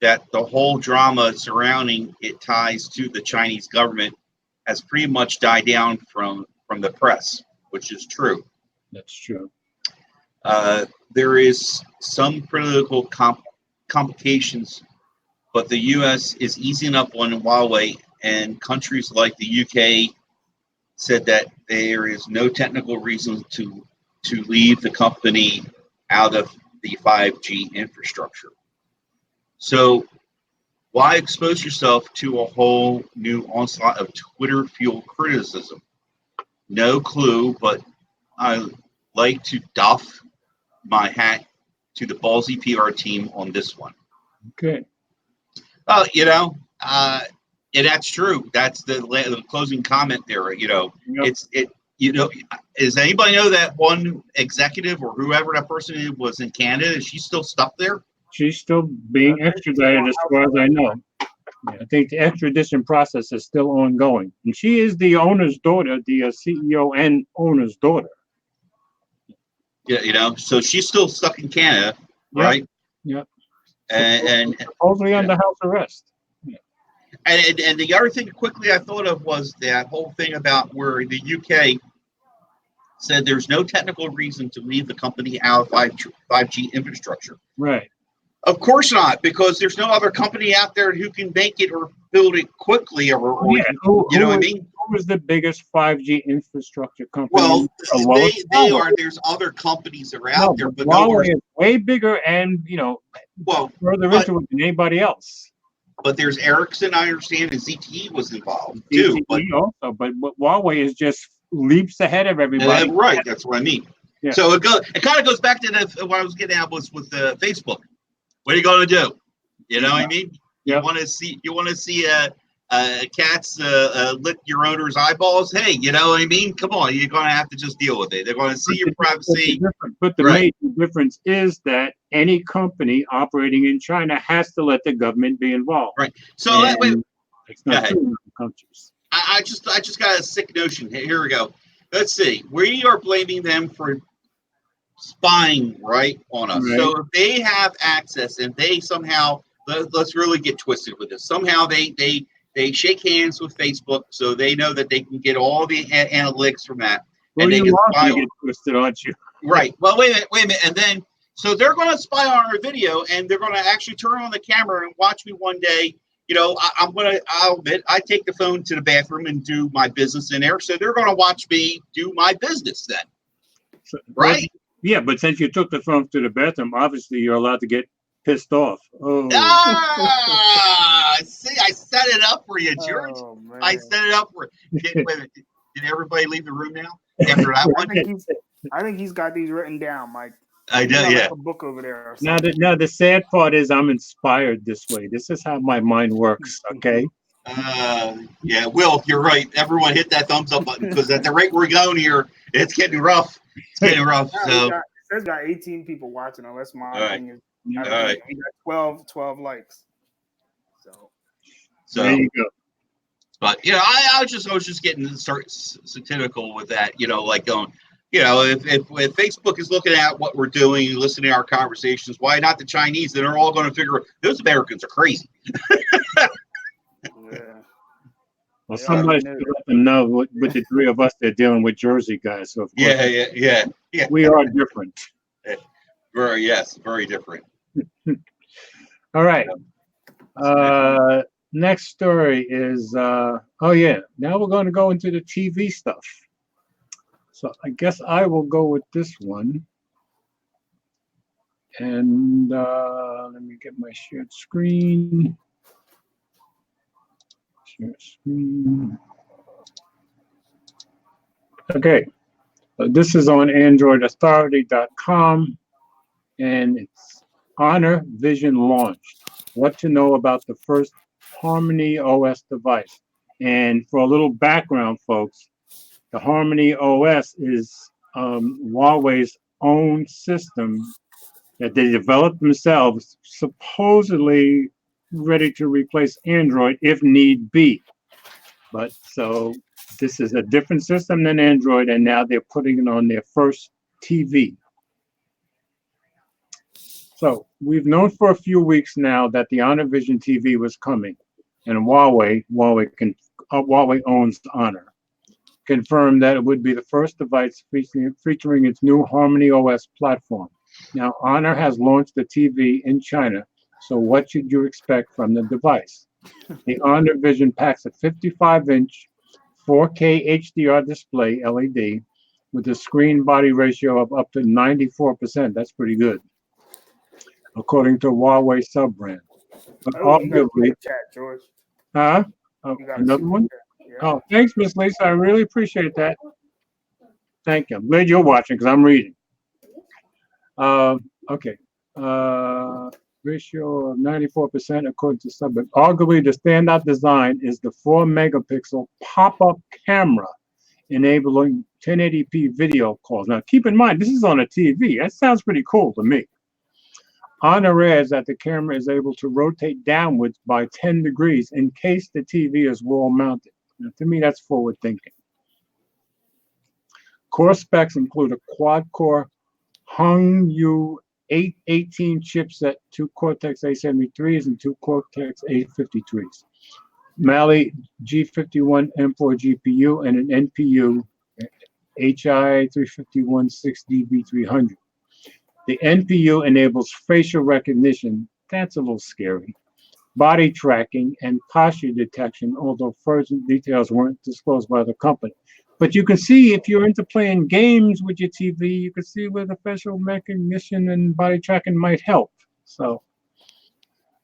that the whole drama surrounding it ties to the Chinese government has pretty much died down from from the press, which is true. That's true. There is some political complications, but the U.S. is easing up on Huawei, and countries like the UK said that there is no technical reason to leave the company out of the 5G infrastructure. So why expose yourself to a whole new onslaught of Twitter-fueled criticism? No clue, but I like to doff my hat to the ballsy PR team on this one. Okay. Well, and that's true. That's the closing comment there. Yep. Does anybody know that one executive or whoever that person was in Canada? Is she still stuck there? She's still being extradited, as far as I know. I think the extradition process is still ongoing, and she is the owner's daughter, the CEO and owner's daughter. Yeah, so she's still stuck in Canada, right? Yep. And supposedly under house arrest. And the other thing quickly I thought of was that whole thing about where the UK said there's no technical reason to leave the company out of 5G infrastructure. Right. Of course not, because there's no other company out there who can make it or build it quickly or you know what I mean? Who was the biggest 5G infrastructure company? Well, they are. There's other companies that are out there, but Huawei is way bigger and further into it than anybody else. But there's Ericsson, I understand, and ZTE was involved too. ZTE but Huawei is just leaps ahead of everybody. Right, that's what I mean. Yeah. So it kind of goes back to what I was getting at was with Facebook. What are you going to do? You know what I mean? You want to see cats lick your owner's eyeballs? Hey, you know what I mean? Come on, you're going to have to just deal with it. They're going to see your privacy. But the major difference is that any company operating in China has to let the government be involved. Right. So it's not true in other countries. I just got a sick notion. Here we go. Let's see. We are blaming them for spying on us. Right. So if they have access and they somehow let's really get twisted with this. Somehow they shake hands with Facebook, so they know that they can get all the analytics from that. Well, and they can spy get twisted, aren't you? Right. Well, wait a minute. And then so they're going to spy on our video, and they're going to actually turn on the camera and watch me one day. I'll admit, I take the phone to the bathroom and do my business in there. So they're going to watch me do my business then. Right? Yeah, but since you took the phone to the bathroom, obviously you're allowed to get pissed off. Oh. See, I set it up for you, George. Oh, I set it up for you. Did everybody leave the room now after that one? I think he's got these written down, Mike. I do, yeah. Like a book over there. Now, the sad part is I'm inspired this way. This is how my mind works, okay? Yeah, Will, you're right. Everyone hit that thumbs up button because at the rate we're going here, it's getting rough. It's getting rough. So there's got 18 people watching, unless my thing is. All right. We got 12 likes. So there you go. But I was just getting satirical with that. Like going. If Facebook is looking at what we're doing, listening to our conversations, why not the Chinese? Then they're all going to figure those Americans are crazy. Yeah. Well, somebody should let them know with the three of us, they're dealing with Jersey guys. So of course, yeah. We are different. Very different. All right. Next story is now we're going to go into the TV stuff. So I guess I will go with this one. And let me get my shared screen. Okay. This is on AndroidAuthority.com, and it's Honor Vision launched. What to know about the first Harmony OS device. And for a little background, folks, the Harmony OS is Huawei's own system that they developed themselves, supposedly ready to replace Android if need be. But so this is a different system than Android, and now they're putting it on their first TV. So we've known for a few weeks now that the Honor Vision TV was coming, and Huawei owns Honor. confirmed that it would be the first device featuring its new Harmony OS platform. Now, Honor has launched the TV in China, so what should you expect from the device? The Honor Vision packs a 55-inch 4K HDR display LED with a screen body ratio of up to 94%. That's pretty good, according to Huawei sub-brand. But arguably, chat, George. huh? Oh, another one? Yeah. Oh, thanks, Miss Lisa. I really appreciate that. Thank you. I'm glad you're watching because I'm reading. Okay. Ratio of 94% according to sub. Arguably, the standout design is the 4-megapixel pop-up camera enabling 1080p video calls. Now, keep in mind, this is on a TV. That sounds pretty cool to me. Honor adds that the camera is able to rotate downwards by 10 degrees in case the TV is wall mounted. Now, to me, that's forward thinking. Core specs include a quad-core Hongyu 818 chipset, 2 Cortex A73s and 2 Cortex A53s. Mali G51 M4 GPU and an NPU HI 351 6DB300. The NPU enables facial recognition, that's a little scary, body tracking, and posture detection, although further details weren't disclosed by the company. But you can see if you're into playing games with your TV, you can see where the facial recognition and body tracking might help. So,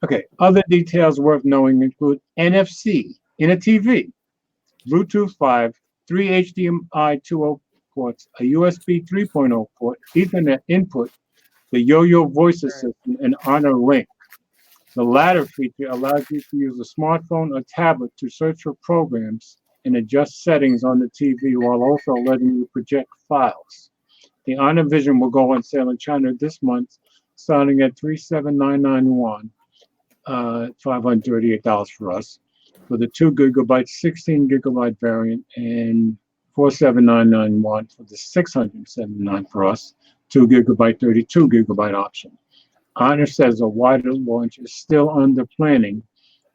okay, other details worth knowing include NFC in a TV, Bluetooth 5, 3 HDMI 2.0 ports, a USB 3.0 port, Ethernet input, the Yo-Yo voice assistant, and Honor Link. The latter feature allows you to use a smartphone or tablet to search for programs and adjust settings on the TV while also letting you project files. The Honor Vision will go on sale in China this month, starting at $3,799, $538 for us, for the 2 gigabyte, 16 gigabyte variant, and $4,799 for the 679 for us, 2 gigabyte, 32 gigabyte option. Honor says a wider launch is still under planning,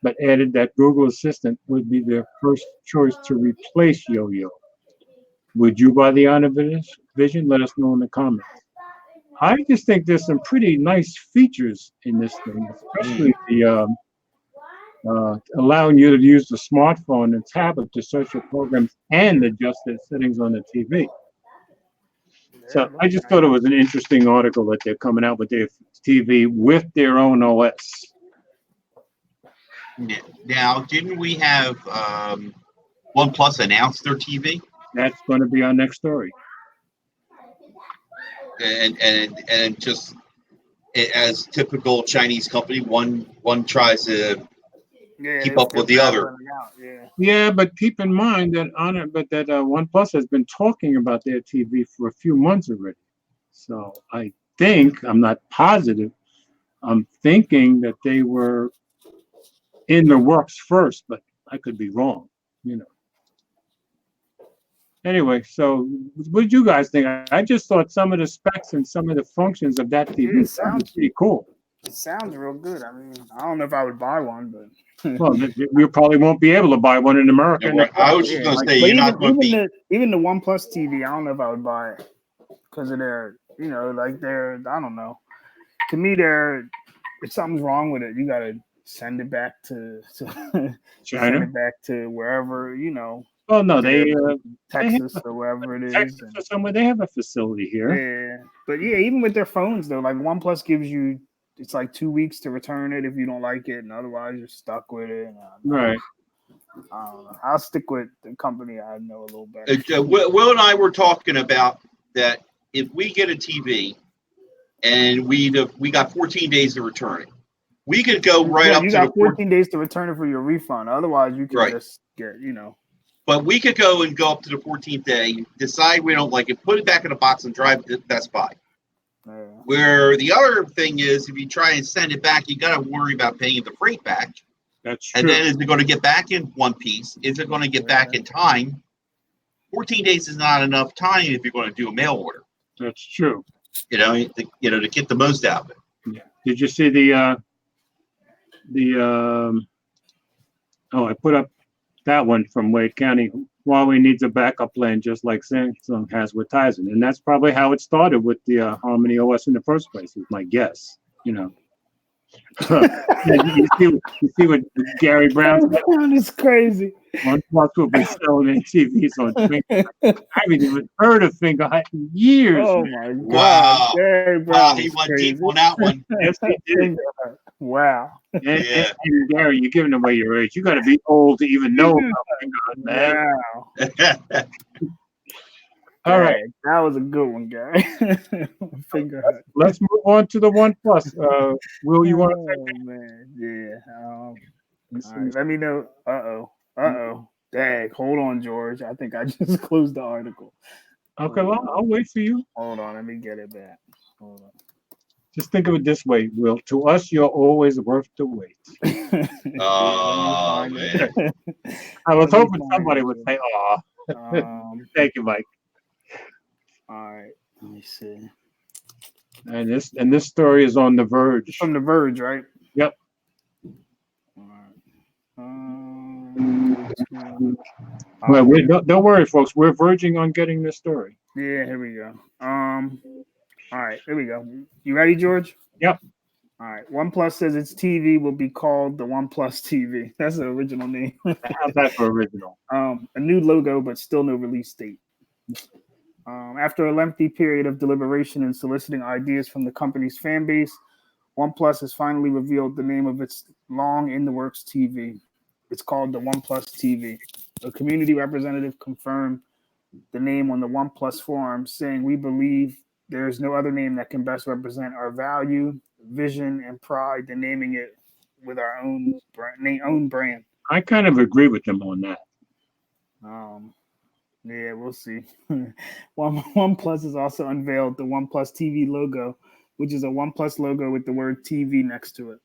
but added that Google Assistant would be their first choice to replace Yo-Yo. Would you buy the Honor Vision? Let us know in the comments. I just think there's some pretty nice features in this thing, especially the allowing you to use the smartphone and tablet to search for programs and adjust the settings on the TV. So I just thought it was an interesting article that they're coming out with their TV with their own OS. Now, didn't we have OnePlus announce their TV? That's going to be our next story. And just as typical Chinese company, one tries to keep up with the other. Yeah, but keep in mind that OnePlus has been talking about their TV for a few months already. So I think, I'm not positive, I'm thinking that they were in the works first, but I could be wrong, you know. Anyway, so what did you guys think? I just thought some of the specs and some of the functions of that TV sounded pretty cool. It sounds real good. I mean, I don't know if I would buy one, but well, you probably won't be able to buy one in America. Yeah, I was just going to say, you're not going to be. Even the OnePlus TV, I don't know if I would buy it because of their, you know, like their, I don't know. To me, if something's wrong with it, you got to send it back to China, send it back to wherever, you know. Well, no, Texas or wherever it is. Texas or somewhere, they have a facility here. Yeah, but yeah, even with their phones though, like OnePlus gives you, it's like 2 weeks to return it if you don't like it, and otherwise you're stuck with it. Right. I don't know. I'll stick with the company I know a little better. Will and I were talking about that. If we get a TV and we got 14 days to return it, we could go right up to. You got 14 days to return it for your refund. Otherwise, you can just get, you know. But we could go up to the 14th day, decide we don't like it, put it back in a box, and drive to Best Buy. Yeah. Where the other thing is, if you try and send it back, you got to worry about paying the freight back. That's true. And then is it going to get back in one piece? Is it going to get back in time? 14 days is not enough time if you're going to do a mail order. That's true. To get the most out of it. Yeah. Did you see I put up that one from Wade County. Huawei needs a backup plan just like Samsung has with Tizen. And that's probably how it started with the Harmony OS in the first place, is my guess, you know. you see what Gary Brown said? That is crazy. OnePlus will be selling their TVs on finger. I haven't even heard of finger in years. Oh Man. my God. Gary Brown he is went crazy. deep on that one. Yes, he did. Wow. And Gary, you're giving away your age. You got to be old to even know about finger, man. Wow. All right, That was a good one, Gary. Finger hut. let's move on to the OnePlus. Will, you want to take Oh man, yeah. All it? right, let me know. Dag, hold on, George. I think I just closed the article. Okay, well, I'll wait for you. Hold on, let me get it back. Hold on. Just think of it this way, Will. To us, you're always worth the wait. Oh, man. I was hoping somebody would say, "Oh, thank you, Mike." All right, let me see. And this story is on The Verge. From The Verge, right? Yep. All right. Well, don't worry, folks. We're verging on getting this story. Yeah, here we go. All right, here we go. You ready, George? Yep. All right. OnePlus says its TV will be called the OnePlus TV. That's the original name. How's that for original? A new logo, but still no release date. After a lengthy period of deliberation and soliciting ideas from the company's fan base, OnePlus has finally revealed the name of its long-in-the-works TV. It's called the OnePlus TV. A community representative confirmed the name on the OnePlus forum, saying, "We believe there is no other name that can best represent our value, vision, and pride than naming it with our own brand." I kind of agree with them on that. Yeah, we'll see. OnePlus has also unveiled the OnePlus TV logo, which is a OnePlus logo with the word TV next to it.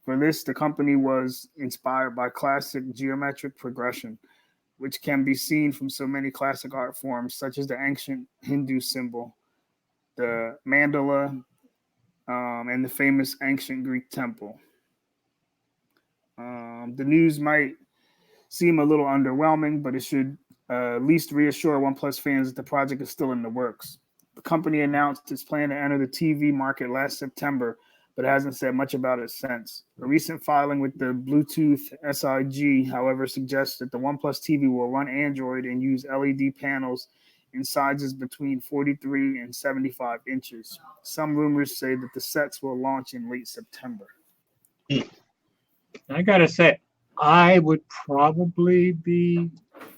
For this, the company was inspired by classic geometric progression, which can be seen from so many classic art forms, such as the ancient Hindu symbol, the mandala, and the famous ancient Greek temple. The news might seem a little underwhelming, but it should at least reassure OnePlus fans that the project is still in the works. The company announced its plan to enter the TV market last September, but hasn't said much about it since. A recent filing with the Bluetooth SIG, however, suggests that the OnePlus TV will run Android and use LED panels in sizes between 43 and 75 inches. Some rumors say that the sets will launch in late September. I gotta say, I would probably be.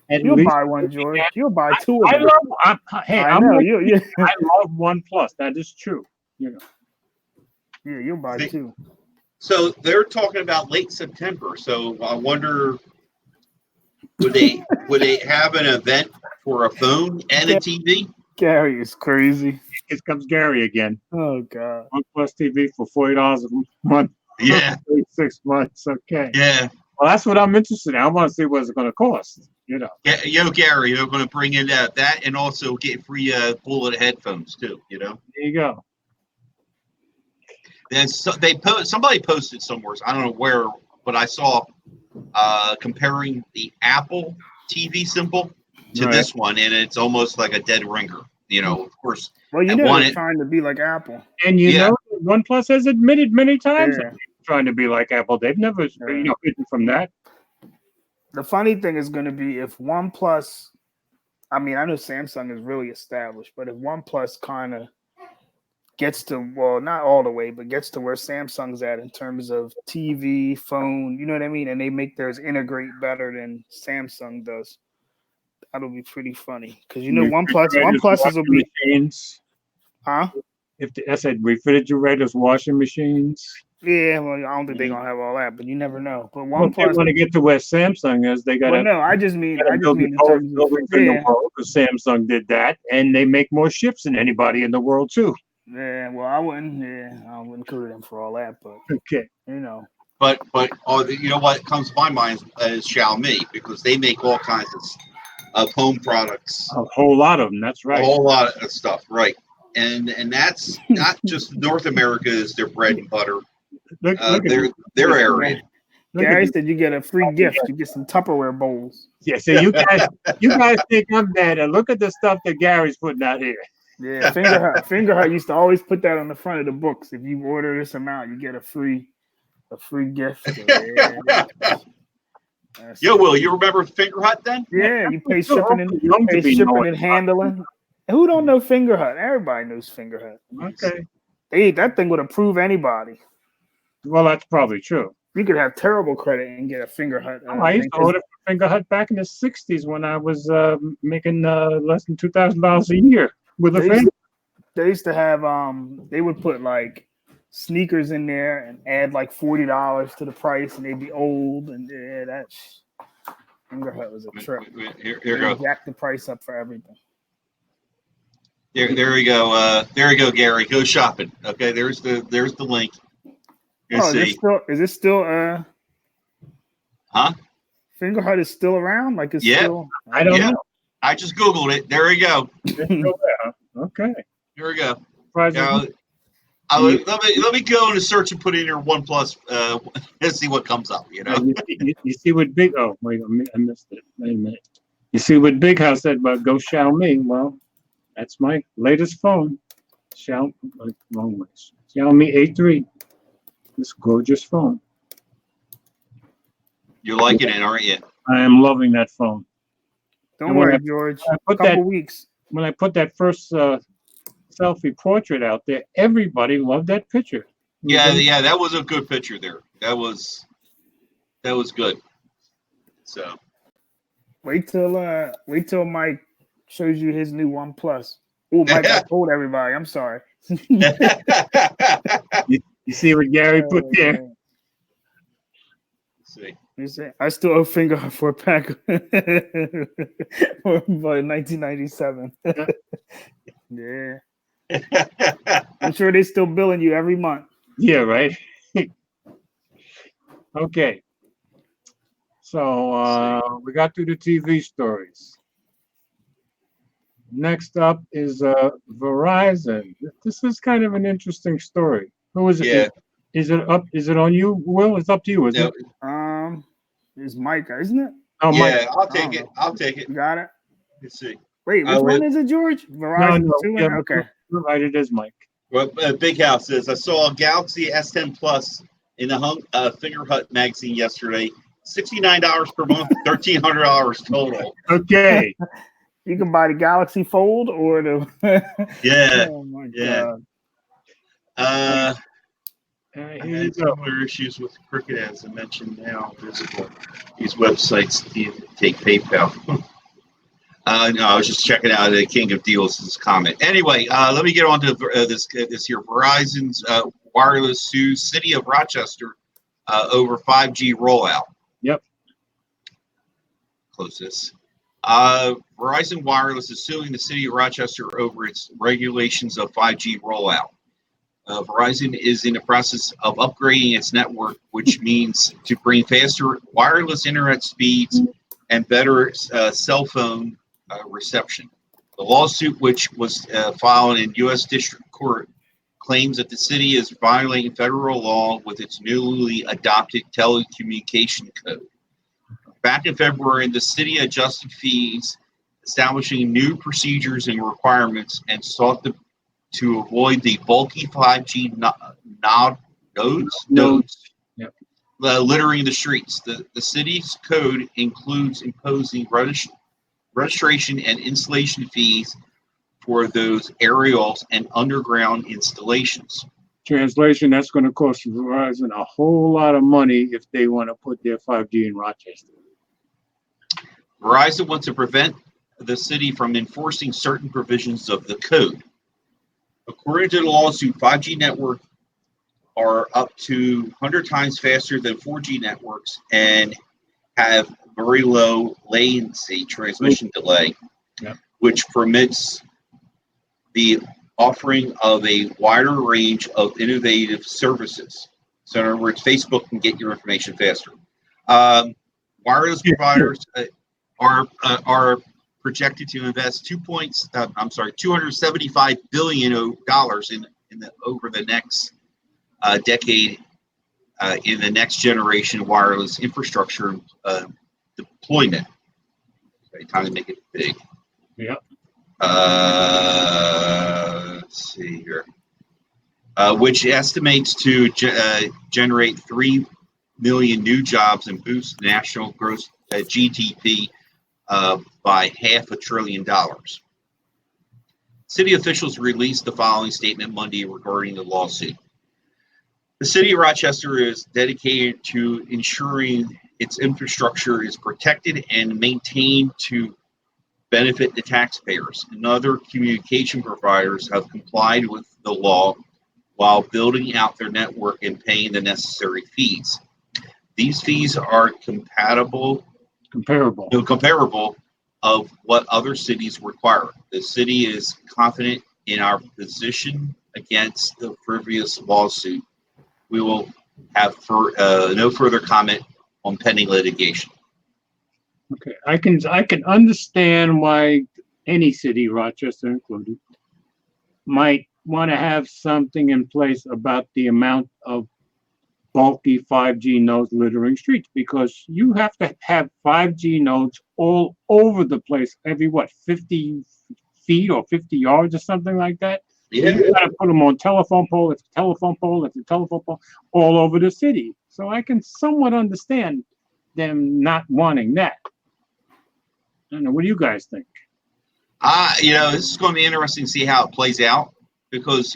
You'll buy one, George. You'll buy two of them. I love OnePlus. That is true. You know. Yeah, you'll buy two. So they're talking about late September. So I wonder, would they have an event for a phone and a TV? Gary is crazy. Here comes Gary again. Oh God. OnePlus TV for $40 a month. Yeah. 6 months. Okay. Yeah. Well, that's what I'm interested in. I want to see what it's going to cost. You know. Yeah, Gary, they're going to bring in that and also get free bullet headphones too. You know. There you go. Then somebody posted somewhere. I don't know where, but I saw comparing the Apple TV symbol to this one, and it's almost like a dead ringer. You know, of course. Well, they're trying to be like Apple, and know, OnePlus has admitted many times that trying to be like Apple. They've never hidden from that. The funny thing is going to be if OnePlus. I mean, I know Samsung is really established, but if OnePlus kind of gets to, well, not all the way, but gets to where Samsung's at in terms of TV, phone, you know what I mean? And they make theirs integrate better than Samsung does. That'll be pretty funny. Because, OnePlus will be... Machines. Huh? I said refrigerators, washing machines. Yeah, well, I don't think they're going to have all that, but you never know. But OnePlus... Well, want to get to where Samsung is, they got to... Well, no, I just mean in terms of... the world, because Samsung did that, and they make more chips than anybody in the world, too. Yeah, well, I wouldn't clear them for all that, but okay, But you know what comes to my mind is Xiaomi, because they make all kinds of home products. A whole lot of them. That's right. A whole lot of stuff, right? And that's not just North America is their bread and butter. Look their area. Look at Gary this. said you get a free gift. You get some Tupperware bowls. Yeah, so you guys think I'm bad. And look at the stuff that Gary's putting out here. Yeah, Fingerhut. Fingerhut used to always put that on the front of the books. If you order this amount, you get a free gift. So, yeah, Yo, Will, you remember Fingerhut then? yeah, you pay Still shipping awfully young to be knowing and about handling. And who don't know Fingerhut? Everybody knows Fingerhut. Okay. That thing would approve anybody. Well, that's probably true. You could have terrible credit and get a Fingerhut. I used to order from Fingerhut back in the 60s when I was making less than $2,000 a year with a family. They used to have they would put like sneakers in there and add like $40 to the price, and they'd be old, and yeah, that's Fingerhut was a trip. Here goes. Jack the price up for everything. There we go. There we go, Gary. Go shopping. Okay, there's the link. Is it still Huh? Fingerhut is still around? Like it's still I don't know. I just Googled it. There we go. Okay. Here we go. Now, let me go into search and put in your OnePlus and see what comes up. You know. You see what Big? Oh wait, I missed it. Wait a minute. You see what Big House said about go Xiaomi? Well, that's my latest phone. Xiaomi A3. This gorgeous phone. You're liking it, aren't you? I am loving that phone. Don't worry, George. Weeks. When I put that first selfie portrait out there, everybody loved that picture. Yeah, that was a good picture there. That was good. So wait till Mike shows you his new OnePlus. Oh, Mike, I told everybody. I'm sorry. You see what Gary put there? You see, I still owe Fingerhut for a pack for 1997. Yeah. I'm sure they're still billing you every month. Yeah, right. Okay. So we got through the TV stories. Next up is Verizon. This is kind of an interesting story. Who is it? Yeah. Is it up? Is it on you, Will? It's up to you, isn't it? It's Mike, isn't it? Oh, yeah, Mike. I'll take it. You got it? Let's see. Wait, which one is it, George? Verizon? No, okay. You're right, it is Mike. Well, Big House says, I saw a Galaxy S10 Plus in the Fingerhut magazine yesterday. $69 per month, $1,300 total. Okay. You can buy the Galaxy Fold or the... Yeah. Oh, my God. Here you go. Similar issues with Cricket, as I mentioned, now visible. These websites take PayPal. No, I was just checking out the King of Deals' comment. Anyway, let me get on to this here. Verizon's wireless sues City of Rochester over 5G rollout. Yep. Close this. Verizon Wireless is suing the City of Rochester over its regulations of 5G rollout. Verizon is in the process of upgrading its network, which means to bring faster wireless internet speeds and better cell phone reception. The lawsuit, which was filed in U.S. District Court, claims that the city is violating federal law with its newly adopted telecommunication code. Back in February, the city adjusted fees, establishing new procedures and requirements, and sought to avoid the bulky 5G nodes yep. Littering the streets. The city's code includes imposing registration and installation fees for those aerials and underground installations. Translation, that's going to cost Verizon a whole lot of money if they want to put their 5G in Rochester. Verizon wants to prevent the city from enforcing certain provisions of the code. According to the lawsuit, 5G networks are up to 100 times faster than 4G networks and have very low latency transmission delay, which permits the offering of a wider range of innovative services. So in other words, Facebook can get your information faster. Wireless providers are projected to invest $275 billion over the next decade in the next generation wireless infrastructure deployment. Okay, time to make it big. Yeah. Let's see here. Which estimates to generate 3 million new jobs and boost national gross GDP by $500 billion. City officials released the following statement Monday regarding the lawsuit. The city of Rochester is dedicated to ensuring its infrastructure is protected and maintained to benefit the taxpayers, and other communication providers have complied with the law while building out their network and paying the necessary fees. These fees are comparable of what other cities require. The city is confident in our position against the previous lawsuit. We will have no further comment on pending litigation. Okay, I can understand why any city, Rochester included, might want to have something in place about the amount of bulky 5G nodes littering streets, because you have to have 5G nodes all over the place, every 50 feet or 50 yards or something like that. Yeah. You got to put them on telephone pole, it's a telephone pole, it's a telephone pole, all over the city. So I can somewhat understand them not wanting that. I don't know. What do you guys think? This is going to be interesting to see how it plays out, because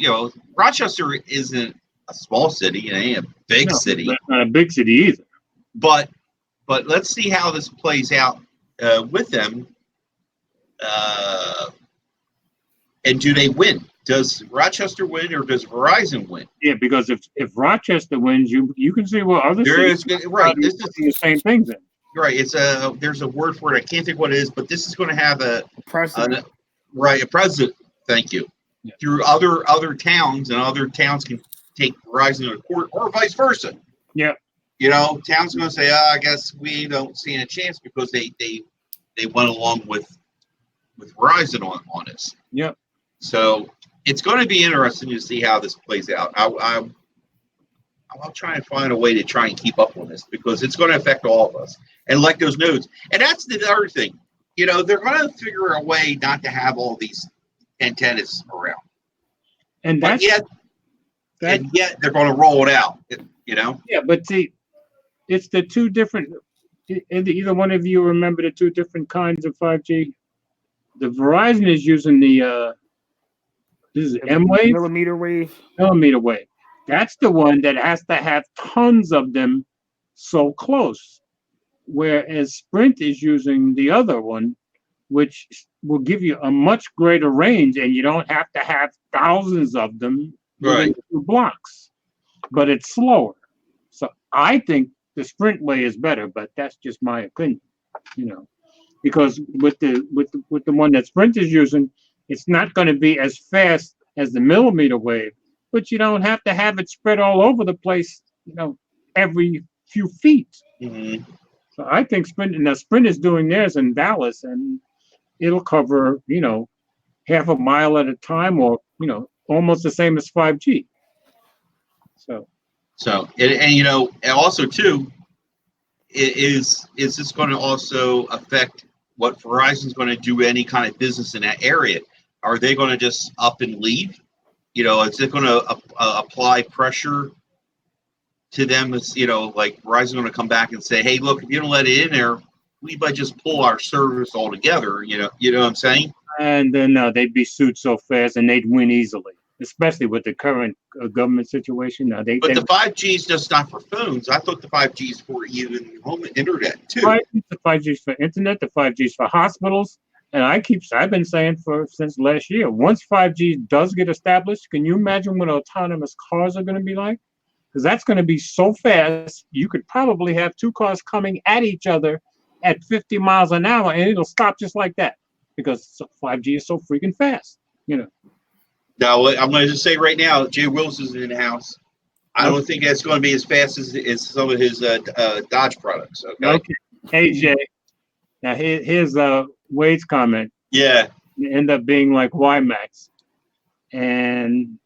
Rochester isn't a small city; it ain't a big city. It's not a big city either. But let's see how this plays out with them. And do they win? Does Rochester win or does Verizon win? Yeah, because if Rochester wins, you can see what other cities right. This is the same things in. Right. There's a word for it. I can't think what it is, but this is going to have a president. A president. Thank you. Yeah. Through other towns, and other towns can take Verizon to court, or vice versa. Yeah. Towns going to say, I guess we don't see a chance because they went along with Verizon on this. Yep. So it's going to be interesting to see how this plays out. I'll try and find a way to try and keep up on this, because it's going to affect all of us. And like those nodes, and that's the other thing. They're going to figure a way not to have all these antennas around. And yet they're going to roll it out. Yeah, but see, it's the two different. Either one of you remember the two different kinds of 5G? The Verizon is using the this is M-wave? Millimeter wave. Millimeter wave. That's the one that has to have tons of them so close. Whereas Sprint is using the other one, which will give you a much greater range, and you don't have to have thousands of them within 2 blocks. But it's slower. So I think the Sprint way is better, but that's just my opinion, because with the one that Sprint is using, it's not going to be as fast as the millimeter wave, but you don't have to have it spread all over the place, every few feet. Mm-hmm. So I think Sprint is doing theirs in Dallas, and it'll cover, half a mile at a time, or, almost the same as 5G. And also too, is this going to also affect what Verizon's going to do any kind of business in that area? Are they going to just up and leave? Is it going to apply pressure to them? As like Verizon's going to come back and say, hey, look, if you don't let it in there, we might just pull our service altogether. You know what I'm saying? And then they'd be sued so fast, and they'd win easily, especially with the current government situation. But the 5G is just not for phones. I thought the 5G is for even home internet too. The 5G is for internet. The 5G is for hospitals. And I've been saying since last year, once 5G does get established, can you imagine what autonomous cars are going to be like? Because that's going to be so fast, you could probably have 2 cars coming at each other at 50 miles an hour, and it'll stop just like that, because 5G is so freaking fast. Now, I'm going to just say right now, Jay Wills is in the house. I don't think that's going to be as fast as some of his Dodge products. Okay. Hey, Jay. Now, here's Wade's comment. Yeah. It end up being like WiMAX. And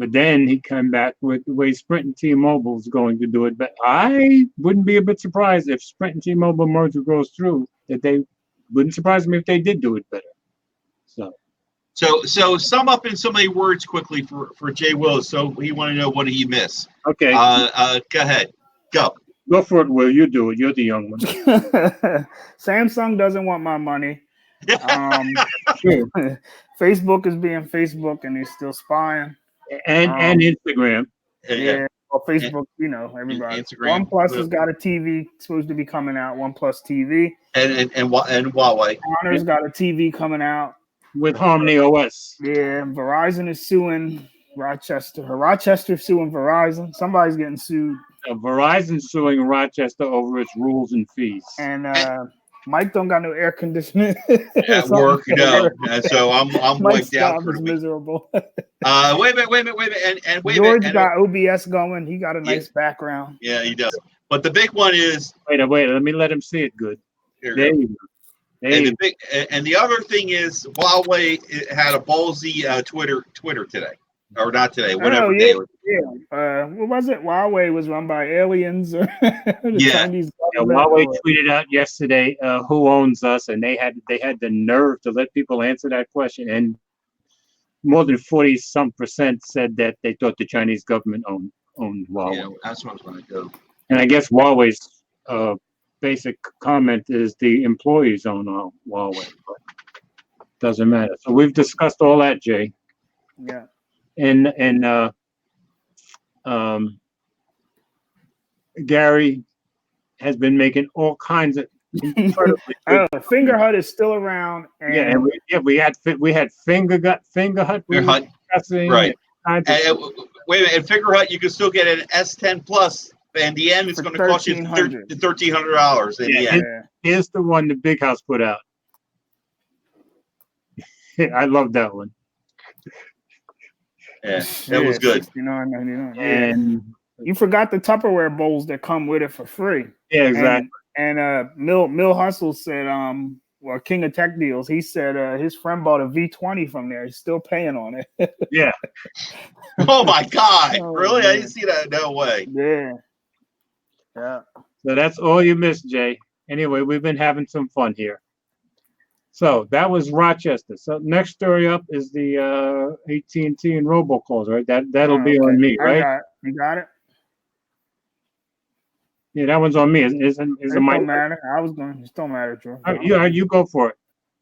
But then he came back with the way Sprint and T-Mobile is going to do it. But I wouldn't be a bit surprised if Sprint and T-Mobile merger goes through, that they wouldn't surprise me if they did do it better. So sum up in so many words quickly for Jay Wills. So we want to know, what did he miss? Okay. Go ahead. Go. Go for it, Will. You do it. You're the young one. Samsung doesn't want my money. Sure. Facebook is being Facebook, and they're still spying. And Instagram. Yeah. Well, Facebook, everybody. Instagram. OnePlus has got a TV supposed to be coming out. OnePlus TV. And Huawei. Honor's got a TV coming out with Harmony OS. Yeah, Verizon is suing Rochester. Rochester suing Verizon. Somebody's getting sued. Verizon suing Rochester over its rules and fees. And Mike don't got no air conditioning at work. No, so I'm Mike's wiped out. job is miserable. Wait a minute, and wait George a minute. got OBS going. He got a nice background. Yeah, he does. But the big one is wait. Let me let him see it good. There you go. And the other thing is Huawei had a ballsy Twitter today, or not today, whatever day. What was it? Huawei was run by aliens or Chinese Huawei tweeted out yesterday, "Who owns us?" And they had the nerve to let people answer that question, and more than 40% said that they thought the Chinese government owned Huawei. Yeah, that's what I was going to go. And I guess Huawei's basic comment is the employees own Huawei, but doesn't matter. So we've discussed all that, Jay. Yeah. And Gary has been making all kinds of incredibly Fingerhut is still around. And we had Fingerhut. Right. And, wait a minute, and Fingerhut, you can still get an S10 Plus. In the end, it's going to cost you $1,300. In the end. Here's the one the Big House put out. I love that one. Yeah, that was good. $69.99. And you forgot the Tupperware bowls that come with it for free. Yeah, exactly. And Mill Hustle said, King of Tech Deals, he said his friend bought a V20 from there. He's still paying on it. Yeah. Oh my God! Really? Man. I didn't see that. No way. Yeah. Yeah. So that's all you missed, Jay. Anyway, we've been having some fun here. So that was Rochester. So next story up is the AT&T and robocalls, right? That'll be on me, right? You got it. Yeah, that one's on me. It don't matter. I was going. It don't matter, Joe. You go for it.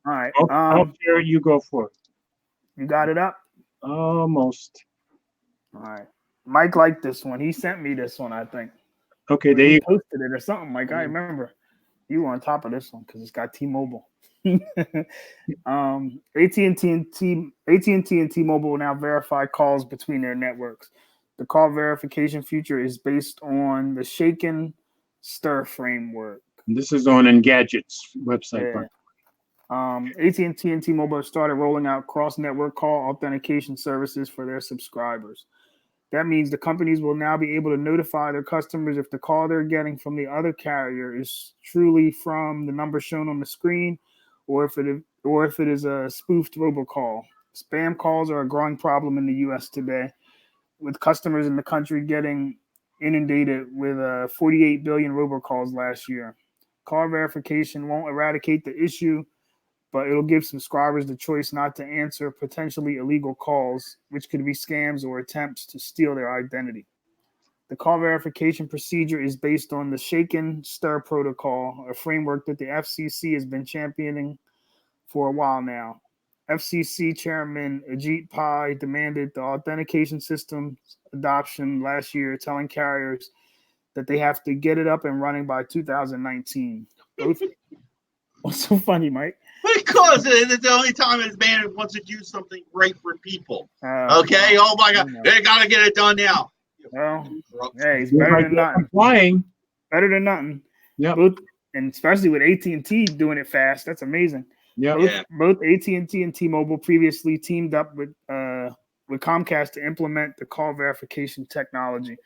All right. I'll share it. You go for it. You got it up. Almost. All right. Mike liked this one. He sent me this one, I think. Okay, there you posted it or something. Mike, I remember you were on top of this one because it's got T-Mobile. AT&T and T-Mobile will now verify calls between their networks. The call verification feature is based on the Shaken Stir framework. This is on Engadget's website. Yeah. AT&T and T-Mobile have started rolling out cross-network call authentication services for their subscribers. That means the companies will now be able to notify their customers if the call they're getting from the other carrier is truly from the number shown on the screen, or if it is a spoofed robocall. Spam calls are a growing problem in the U.S. today, with customers in the country getting inundated with 48 billion robocalls last year. Call verification won't eradicate the issue, but it'll give subscribers the choice not to answer potentially illegal calls, which could be scams or attempts to steal their identity. The call verification procedure is based on the Shaken Stir protocol, a framework that the FCC has been championing for a while now. FCC Chairman Ajit Pai demanded the authentication system's adoption last year, telling carriers that they have to get it up and running by 2019. What's so funny, Mike? Because it's the only time this man wants to do something great for people. Okay? Oh my God. They got to get it done now. Well, hey, it's better than nothing. Better than nothing. Yeah. And especially with AT&T doing it fast. That's amazing. Yeah. Both AT&T and T-Mobile previously teamed up with Comcast to implement the call verification technology.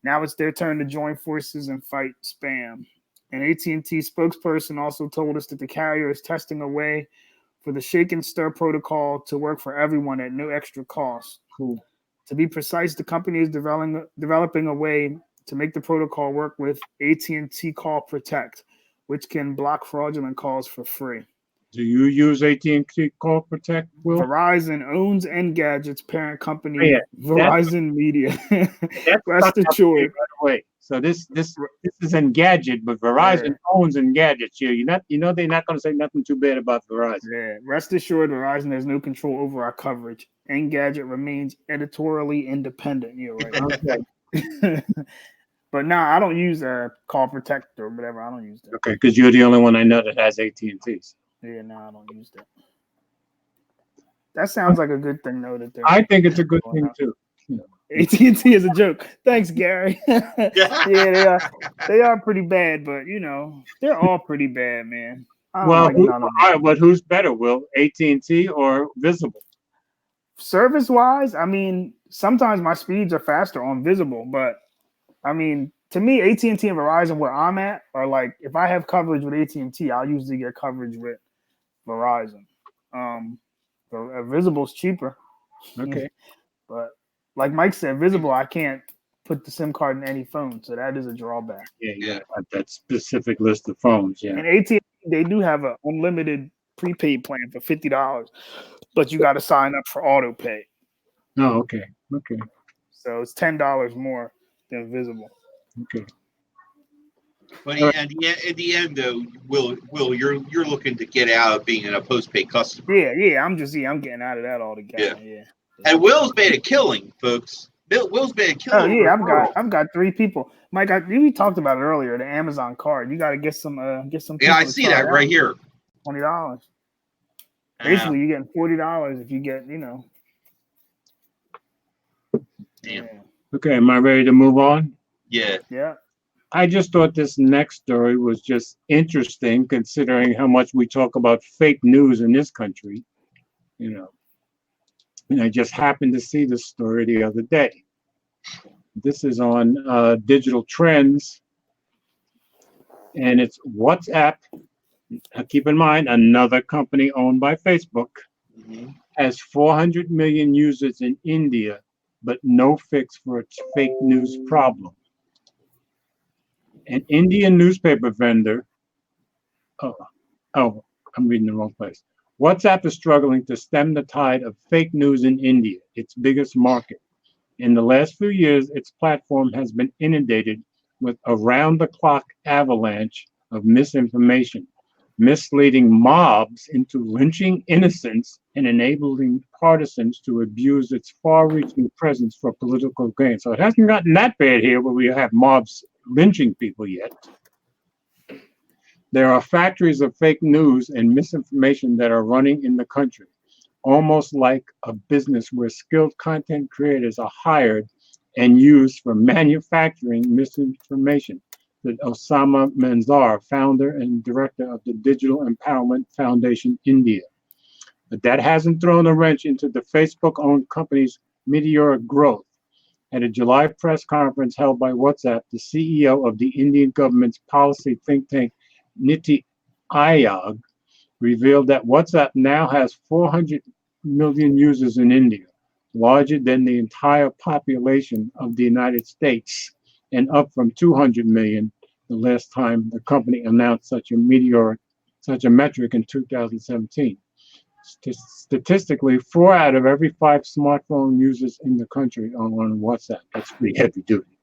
Now it's their turn to join forces and fight spam. An AT&T spokesperson also told us that the carrier is testing a way for the Shake and Stir protocol to work for everyone at no extra cost. Cool. To be precise, the company is developing a way to make the protocol work with AT&T Call Protect, which can block fraudulent calls for free. Do you use AT&T Call Protect, Will? Verizon owns Engadget's parent company, Oh, yeah. Verizon Media. That's Rest assured. By the way. So this is Engadget, but Verizon owns Engadget. They're not going to say nothing too bad about Verizon. Yeah. Rest assured, Verizon has no control over our coverage. Engadget remains editorially independent. You're right. Okay. But I don't use Call Protect or whatever. I don't use that. Okay, because you're the only one I know that has AT&T's. Yeah, I don't use that. That sounds like a good thing, though. I think it's a good thing too. AT&T is a joke. Thanks, Gary. Yeah, they are pretty bad, but they're all pretty bad, man. Well, but who's better, Will? AT&T or Visible? Service-wise, I mean, sometimes my speeds are faster on Visible, but I mean, to me, AT&T and Verizon, where I'm at, are like, if I have coverage with AT&T, I'll usually get coverage with Verizon. Visible's cheaper. Okay. But like Mike said, Visible, I can't put the SIM card in any phone, so that is a drawback. Yeah. That specific list of phones, yeah. And AT&T, they do have an unlimited prepaid plan for $50, but you got to sign up for auto pay. Oh, okay. So it's $10 more than Visible. Okay. But at the end, though, Will, you're looking to get out of being a postpaid customer. Yeah. I'm getting out of that altogether. Yeah. And Will's made a killing, folks. Will's made a killing. Oh yeah, I've got 3 people. Mike, we talked about it earlier. The Amazon card. You got to get some. Yeah, I see that right here. $20. Basically, you're getting $40 if you get. Yeah. Okay, am I ready to move on? Yeah. Yeah. I just thought this next story was just interesting, considering how much we talk about fake news in this country. And I just happened to see this story the other day. This is on Digital Trends, and it's WhatsApp. Keep in mind, another company owned by Facebook, has 400 million users in India, but no fix for its fake news problem. An Indian newspaper vendor. Oh, I'm reading the wrong place. WhatsApp is struggling to stem the tide of fake news in India, its biggest market. In the last few years, its platform has been inundated with around-the-clock avalanche of misinformation, misleading mobs into lynching innocents and enabling partisans to abuse its far-reaching presence for political gain. So it hasn't gotten that bad here where we have mobs lynching people yet. There are factories of fake news and misinformation that are running in the country, almost like a business where skilled content creators are hired and used for manufacturing misinformation, said Osama Manzar, founder and director of the Digital Empowerment Foundation India. But that hasn't thrown a wrench into the Facebook-owned company's meteoric growth. At a July press conference held by WhatsApp, the CEO of the Indian government's policy think tank, Niti Aayog, revealed that WhatsApp now has 400 million users in India, larger than the entire population of the United States, and up from 200 million the last time the company announced such a metric in 2017. Statistically, 4 out of every 5 smartphone users in the country are on WhatsApp. That's pretty heavy duty.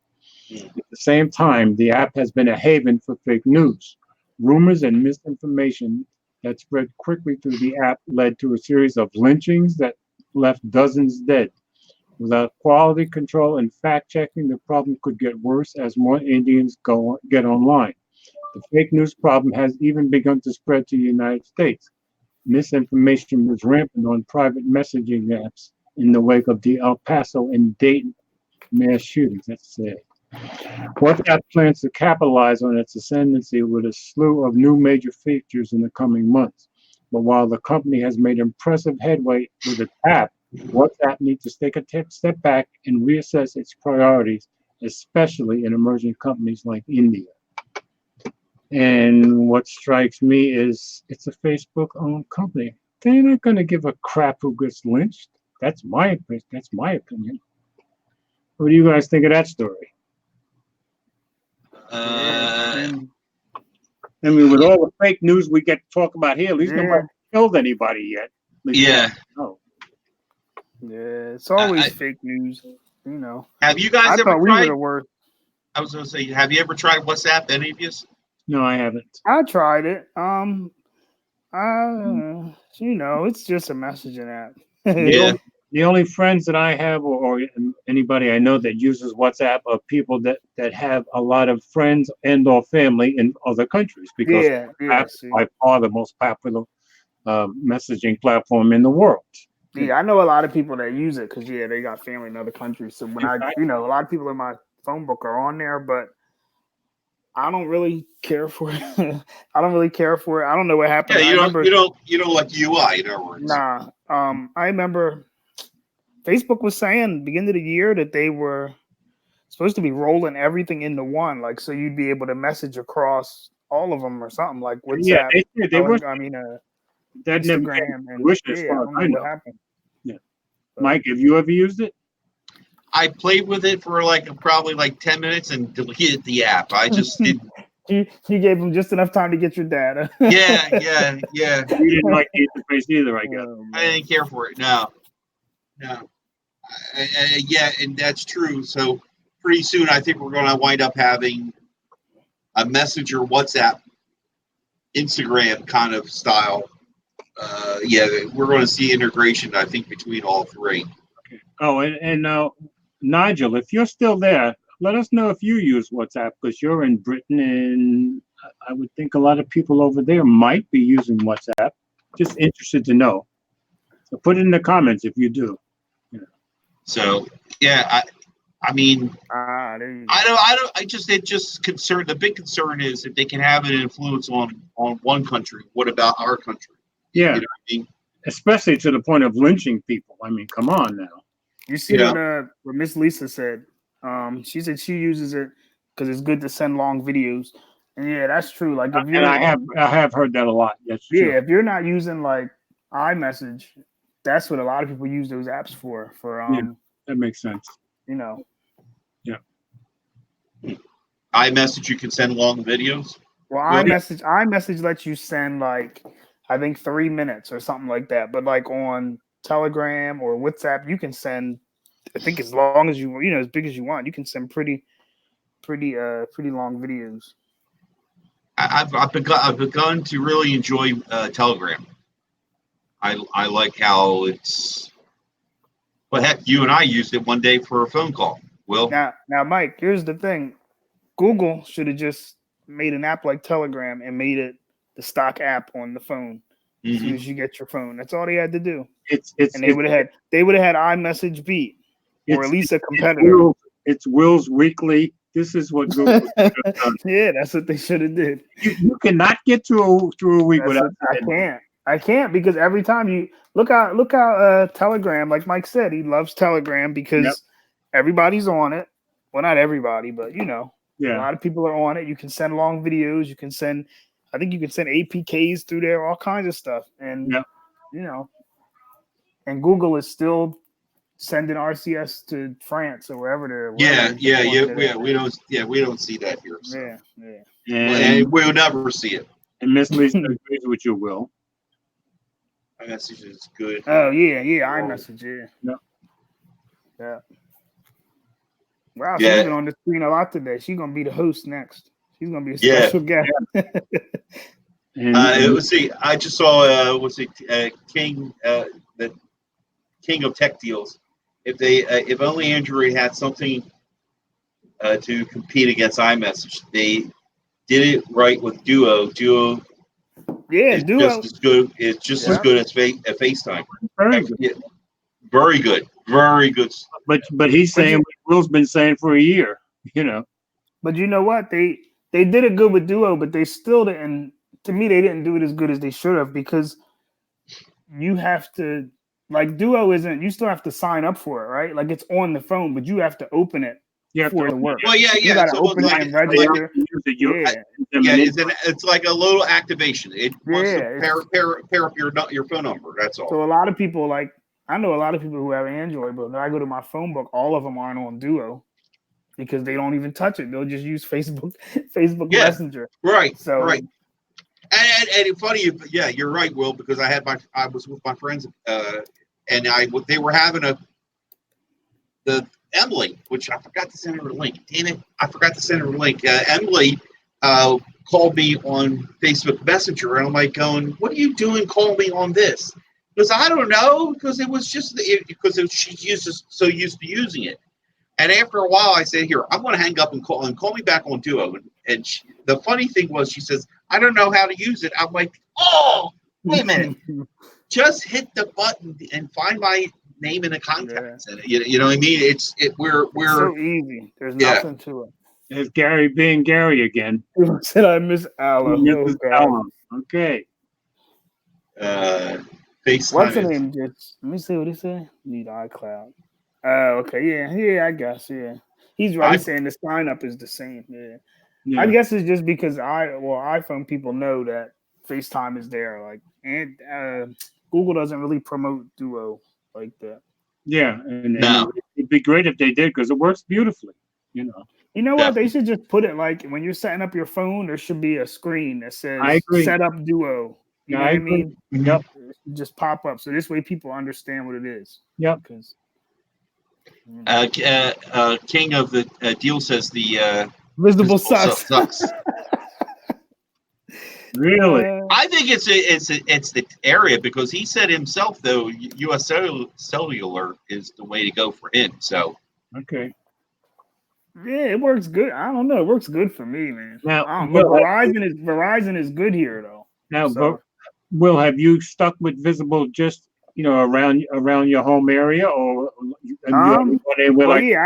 At the same time, the app has been a haven for fake news. Rumors and misinformation that spread quickly through the app led to a series of lynchings that left dozens dead. Without quality control and fact-checking, the problem could get worse as more Indians get online. The fake news problem has even begun to spread to the United States. Misinformation was rampant on private messaging apps in the wake of the El Paso and Dayton mass shootings. That's sad. WhatsApp plans to capitalize on its ascendancy with a slew of new major features in the coming months. But while the company has made impressive headway with its app, WhatsApp needs to take a step back and reassess its priorities, especially in emerging companies like India. And what strikes me is it's a Facebook-owned company. They're not going to give a crap who gets lynched. That's my opinion. What do you guys think of that story? And, I mean, with all the fake news we get to talk about here, at least Yeah. nobody killed anybody yet. At least Yeah. no. yeah, it's always I- fake news. You know, Have you I guys ever thought we were tried? the worst. I was going to say, have you ever tried WhatsApp? Any of you? No, I haven't. I tried it. You know, it's just a messaging app. Yeah. The only friends that I have, or anybody I know that uses WhatsApp, are people that have a lot of friends and or family in other countries, because Yeah, WhatsApp is see. by far the most popular messaging platform in the world. Yeah, I know a lot of people that use it because they got family in other countries. So when a lot of people in my phone book are on there, but I don't really care for it. I don't really care for it. I don't know what happened. Yeah, I remember, you don't like UI, in other words. Nah. I remember Facebook was saying beginning of the year that they were supposed to be rolling everything into one, like so you'd be able to message across all of them or something like WhatsApp. Yeah, they were. That never came Instagram to and fruition as I far as don't I know know. what happened. Yeah. But- Mike, have you ever used it? I played with it for probably 10 minutes and deleted the app. I just did. You gave them just enough time to get your data. Yeah. You didn't like the interface either, I guess. I didn't care for it. No. Yeah, and that's true. So pretty soon, I think we're going to wind up having a Messenger, WhatsApp, Instagram kind of style. Yeah, we're going to see integration, I think, between all three. Okay. Oh, and Nigel, if you're still there, let us know if you use WhatsApp, because you're in Britain, and I would think a lot of people over there might be using WhatsApp. Just interested to know. So put it in the comments if you do. So yeah, I mean, there you go. it just concerned. The big concern is if they can have an influence on one country, what about our country? Yeah, You know what I mean? especially to the point of lynching people. I mean, come on now. You see what Miss Lisa said? She said she uses it because it's good to send long videos. And yeah, that's true. Like if you're, And I have heard that a lot. That's true. if you're not using like iMessage, that's what a lot of people use those apps for. That makes sense. You know. Yeah. iMessage, you can send long videos. Well, iMessage lets you send like I think 3 minutes or something like that. But like on Telegram or WhatsApp, you can send I think as long as you as big as you want. You can send pretty long videos. I've begun to really enjoy Telegram. I like how it's. Well, heck, you and I used it one day for a phone call. Will. Now, Mike, here's the thing: Google should have just made an app like Telegram and made it the stock app on the phone as soon as you get your phone. That's all they had to do. And they would have had iMessage beat, or at least a competitor. It's Will's weekly. This is what Google. Yeah, that's what they should have did. You cannot get through a week without. I can't because every time you look how Telegram, like Mike said, he loves Telegram because everybody's on it. Well, not everybody, but a lot of people are on it. You can send long videos. You can send, I think you can send APKs through there, all kinds of stuff. And and Google is still sending RCS to France or wherever they're. We don't see that here. So. And we'll never see it. And Miss Lisa agrees with you, Will. iMessage is good. Oh yeah, iMessage, yeah. Wow, she's been on the screen a lot today. She's gonna be the host next. She's gonna be a special guest. Let's see. I just saw King, the King of Tech Deals. If only Android had something to compete against iMessage, they did it right with Duo. Duo. Yeah, Duo. Just as good. It's just as good as FaceTime. Very good. Very good. But he's saying what Will's been saying for a year. But you know what? They did it good with Duo, but they still didn't. To me, they didn't do it as good as they should have because you have to Duo isn't. You still have to sign up for it, right? Like it's on the phone, but you have to open it. For it to work. Well, yeah. You gotta open it and register. It's like a little activation. It wants to pair up your phone number. That's all. So a lot of people I know a lot of people who have Android, but when I go to my phone book, all of them aren't on Duo because they don't even touch it. They'll just use Facebook Yeah. Messenger. Right. So Right. And it's funny, yeah, you're right, Will, because I was with my friends, and they were having the Emily, which I forgot to send her a link. Damn it, I forgot to send her a link. Emily called me on Facebook Messenger, and I'm like, going, "What are you doing? Calling me on this?" Because I don't know, because it was just she's so used to using it. And after a while, I said, "Here, I'm going to hang up and call me back on Duo." And the funny thing was, she says, "I don't know how to use it." I'm like, "Oh, wait a minute! Just hit the button and find my name in the contacts." And you know what I mean? We're so easy. There's nothing to it. There's Gary being Gary again. Said I miss Ala. Okay. FaceTime. What's the name? Just let me see what he said. Need iCloud. Oh, okay. Yeah, I guess. Yeah. He's right. He's saying the sign up is the same. Yeah. I guess it's just because iPhone people know that FaceTime is there. Like, and Google doesn't really promote Duo like that. Yeah, and it'd be great if they did because it works beautifully. You know. You know what? They should just put it like when you're setting up your phone, there should be a screen that says "Set up Duo." You know what I mean? Yep. Just pop up, so this way people understand what it is. Yep. Because King of the Deal says the visible sucks. Really? I think it's the area because he said himself though U.S. Cellular is the way to go for him. So okay. Yeah, it works good. I don't know. It works good for me, man. Now, Verizon is good here though. Now, Will, have you stuck with Visible just around your home area, or I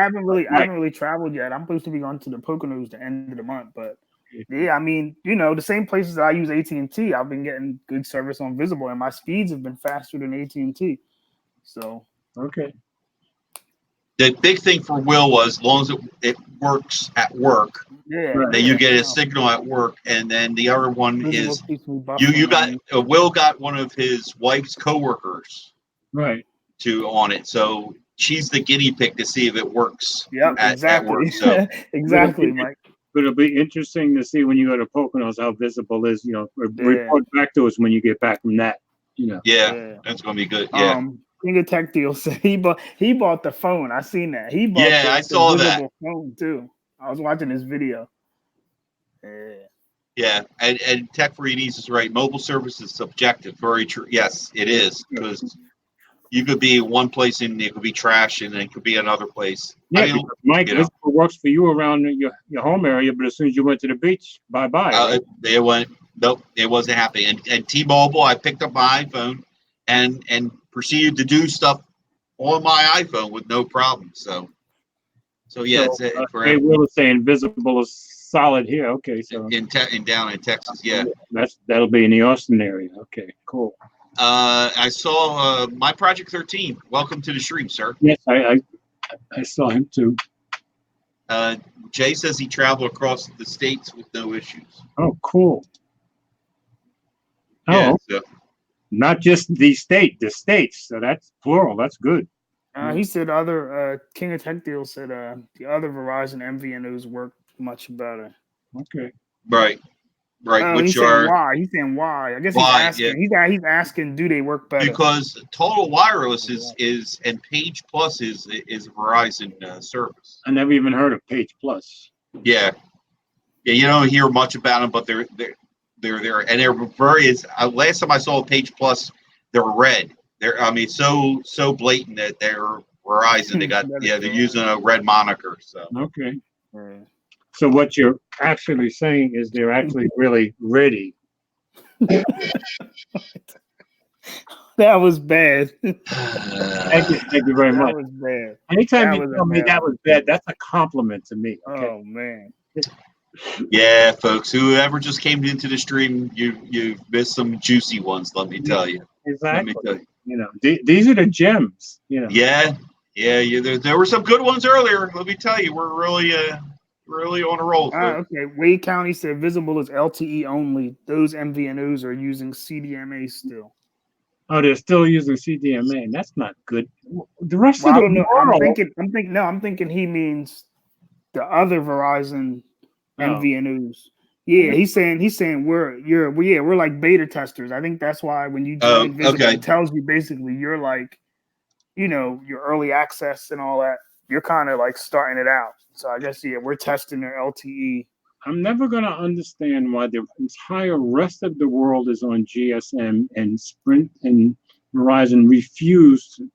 haven't really traveled yet. I'm supposed to be going to the Poconos the end of the month, but yeah, I mean, the same places that I use AT&T, I've been getting good service on Visible, and my speeds have been faster than AT&T. So okay. The big thing for Will was as long as it works at work, that you get a signal at work, and then the other one is you got Will got one of his wife's coworkers on it, so she's the guinea pig to see if it works. At work. So exactly, Mike. But it'll be interesting to see when you go to Poconos how Visible is. Report back to us when you get back from that. Yeah, that's gonna be good. Yeah. King of Tech Deal said he bought the phone. I seen that. He bought I saw that phone too. I was watching this video. Yeah, and Tech for EDs is right. Mobile service is subjective. Very true. Yes, it is, because you could be one place and it could be trash, and it could be another place. Yeah, Mike, Visible works for you around your home area, but as soon as you went to the beach, bye. They went. Nope, it wasn't happening. And T-Mobile, I picked up my iPhone and proceeded to do stuff on my iPhone with no problem. So yeah, it's Hey, Will is saying Visible is solid here. Okay, so down in Texas, yeah. That'll be in the Austin area. Okay, cool. I saw my Project 13. Welcome to the stream, sir. Yes, I saw him too. Jay says he traveled across the states with no issues. Oh, cool. Yeah, not just the states. So that's plural. That's good. He said King of Tech Deal said the other Verizon MVNOs work much better. Okay. Right. He's saying why. I guess he's asking. Yeah. He's asking, do they work better? Because Total Wireless is and Page Plus is a Verizon service. I never even heard of Page Plus. Yeah. You don't hear much about them, but they're there, and they're very. Last time I saw Page Plus, they're red. They're so blatant that they're Verizon. They got they're using a red moniker. So okay. So what you're actually saying is they're actually really ready. That was bad. Thank you very much. That was bad. Anytime you tell me that was bad, that's a compliment to me. Okay? Oh man. Yeah, folks. Whoever just came into the stream, you missed some juicy ones. Let me tell you. Exactly. Let me tell you. These are the gems. Yeah. There were some good ones earlier. Let me tell you, we're really on a roll. Okay. Wade County said Visible is LTE only. Those MVNOs are using CDMA still. Oh, they're still using CDMA, and that's not good. The rest Well, of I the don't know. world. I'm thinking he means the other Verizon Oh, MVNOs. Yeah, he's saying we're like beta testers. I think that's why when you Oh, join Visible, okay. it tells you basically you're like, your early access and all that. You're kind of like starting it out. So I guess we're testing their LTE. I'm never going to understand why the entire rest of the world is on GSM and Sprint and Verizon refused to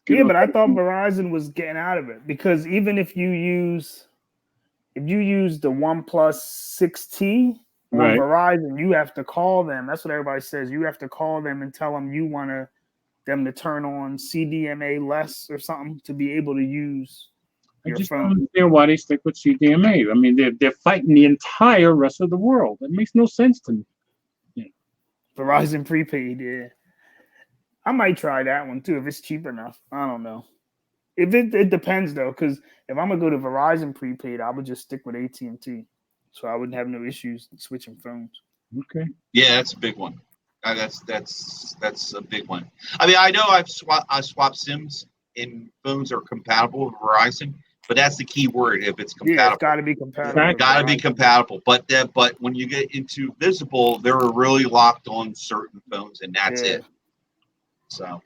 get Yeah, on. but I thought Verizon was getting out of it because even if you use the OnePlus 6T on Right. Verizon, you have to call them. That's what everybody says. You have to call them and tell them you want them to turn on CDMA less or something to be able to use I your just don't phone. understand why they stick with CDMA. I mean, they're fighting the entire rest of the world. That makes no sense to me. Verizon prepaid, yeah. I might try that one too if it's cheap enough. I don't know. If it depends though, because if I'm gonna go to Verizon prepaid, I would just stick with AT&T, so I wouldn't have no issues switching phones. Okay. Yeah, that's a big one. That's a big one. I mean, I know I swapped SIMs in phones that are compatible with Verizon, but that's the key word. If it's Yeah, it's compatible, got to be compatible. it's got to be compatible. But when you get into Visible, they're really locked on certain phones, and that's it. So,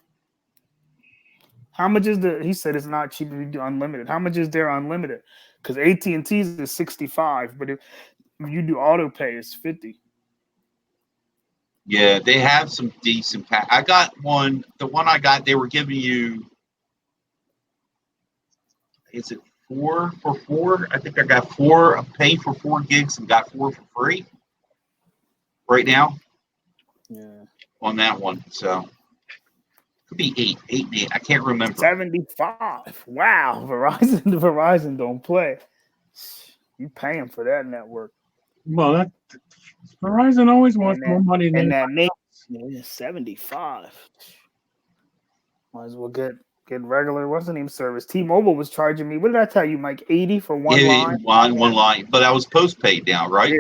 how much is he said it's not cheap if you do unlimited. How much is their unlimited? Because AT&T's is 65, but if you do auto pay, it's 50. yeah, they have some decent pack. I got one. The one I got, they were giving you. Is it 4 for 4? I think I got 4. I'm paying for 4 gigs and got 4 for free right now. Yeah. On that one, so could be 8. I can't remember. 75. Wow, Verizon don't play. You paying for that network? Well, Verizon always wants more money than that name. 75. Might as well get regular. What's the name service? T-Mobile was charging me. What did I tell you, Mike? 80 for one line. One line, but that was postpaid now, right?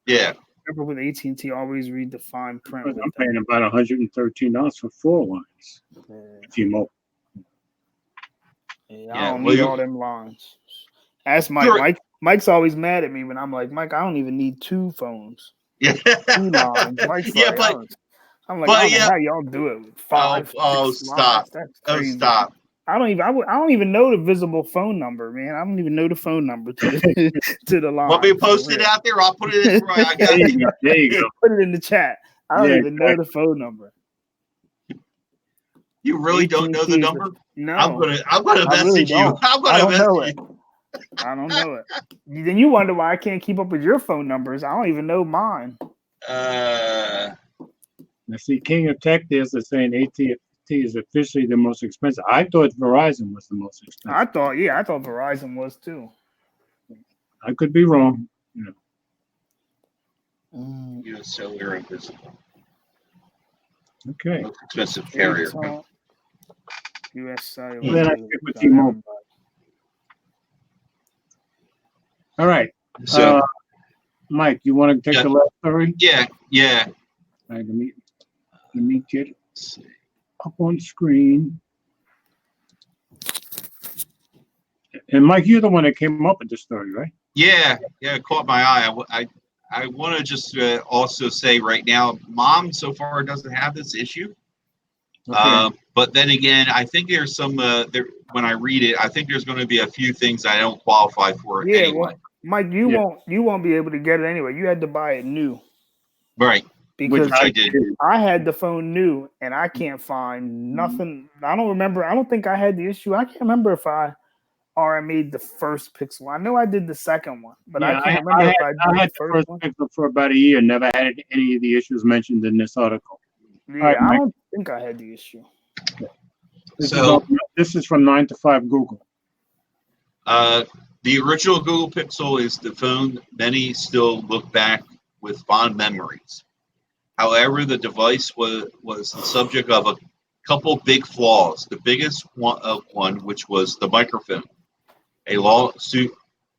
Yeah. Remember with AT&T, always read the fine print. I'm paying about $113 for 4 lines. T-Mobile. Yeah, I don't need all them lines. Ask Mike. Mike's always mad at me when I'm like, Mike, I don't even need 2 phones. Yeah. 2 lines. Mike's like, I'm like, I don't know how y'all do it with 5. Oh, stop! That's crazy. Oh, stop! I don't even know the visible phone number, man. I don't even know the phone number to the line. Want me to post it out there? I'll put it in. There you go. Put it in the chat. I don't even know the phone number. You really don't know the number? No. I'm gonna message you. I'm gonna message you. I don't know it. Then you wonder why I can't keep up with your phone numbers. I don't even know mine. Now, see, King of Tech is saying AT&T is officially the most expensive. I thought Verizon was the most expensive. I thought Verizon was too. I could be wrong. US Cellular Invisible. Okay. Most expensive carrier. US Cellular. Well, then I stick with T-Mobile. All right. So, Mike, you want to take the last story? Yeah. All right, let me get it up on screen. And Mike, you're the one that came up with the story, right? Yeah, it caught my eye. I want to just also say right now, Mom so far doesn't have this issue. Okay. But then again, I think there's some when I read it, I think there's going to be a few things I don't qualify for anyway. Well, Mike, you won't be able to get it anyway. You had to buy it new. Right. Because I did. I had the phone new and I can't find nothing. I don't remember. I don't think I had the issue. I can't remember if I made the first Pixel. I know I did the second one, but I can't remember if I did the first one. Pixel for about a year, never had any of the issues mentioned in this article. Yeah, right, I don't think I had the issue. This is from 9 to 5 Google. The original Google Pixel is the phone many still look back with fond memories. However, the device was the subject of a couple big flaws. The biggest one, which was the microphone. A lawsuit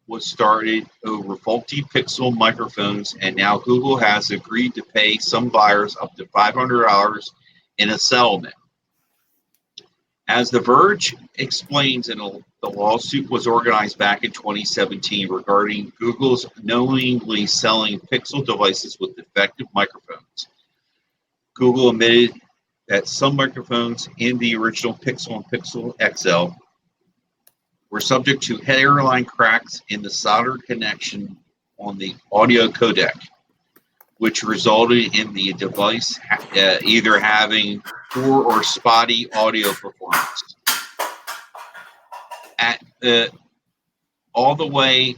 was started over faulty Pixel microphones, and now Google has agreed to pay some buyers up to $500 in a settlement. As The Verge explains, the lawsuit was organized back in 2017 regarding Google's knowingly selling Pixel devices with defective microphones. Google admitted that some microphones in the original Pixel and Pixel XL were subject to hairline cracks in the solder connection on the audio codec, which resulted in the device either having poor or spotty audio performance. All the way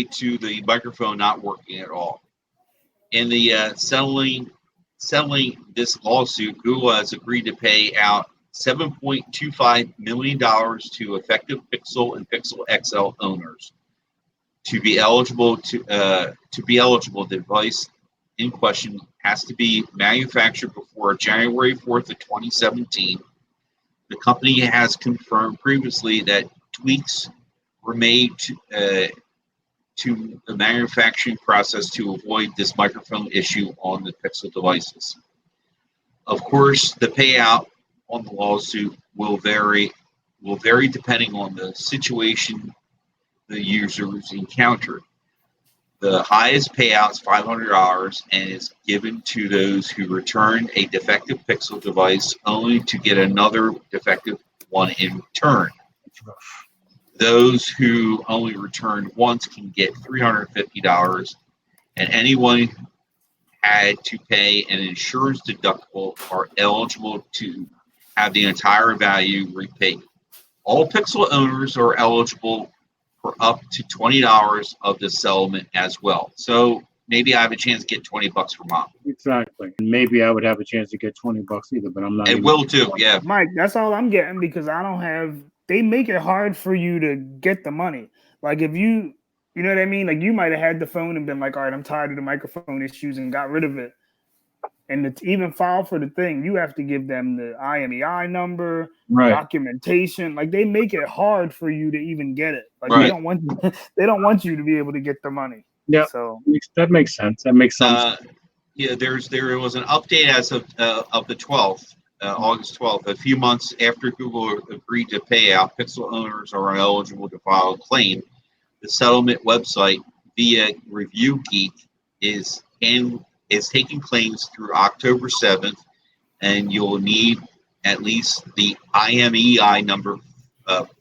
to the microphone not working at all. In the settling this lawsuit, Google has agreed to pay out $7.25 million to affected Pixel and Pixel XL owners. To be eligible, the device in question has to be manufactured before January 4th of 2017. The company has confirmed previously that tweaks were made to the manufacturing process to avoid this microphone issue on the Pixel devices. Of course, the payout on the lawsuit will vary depending on the situation the users encountered. The highest payout is $500 and is given to those who return a defective Pixel device only to get another defective one in return. Those who only returned once can get $350, and anyone who had to pay an insurance deductible are eligible to have the entire value repaid. All Pixel owners are eligible for up to $20 of the settlement as well. So maybe I have a chance to get $20 for mom. Exactly. And maybe I would have a chance to get $20 either, but I'm not. It will too, yeah. Mike, that's all I'm getting because I don't have. They make it hard for you to get the money. Like if you know what I mean? Like you might have had the phone and been like, all right, I'm tired of the microphone issues and got rid of it. And to even file for the thing, you have to give them the IMEI number, Right. documentation. Like they make it hard for you to even get it. Like Right. they don't want you to be able to get the money. Yeah. So that makes sense. That makes sense. Yeah, there was an update as of the 12th, August 12th. A few months after Google agreed to pay out, Pixel owners are eligible to file a claim. The settlement website via Review Geek is taking claims through October 7th, and you'll need at least the IMEI number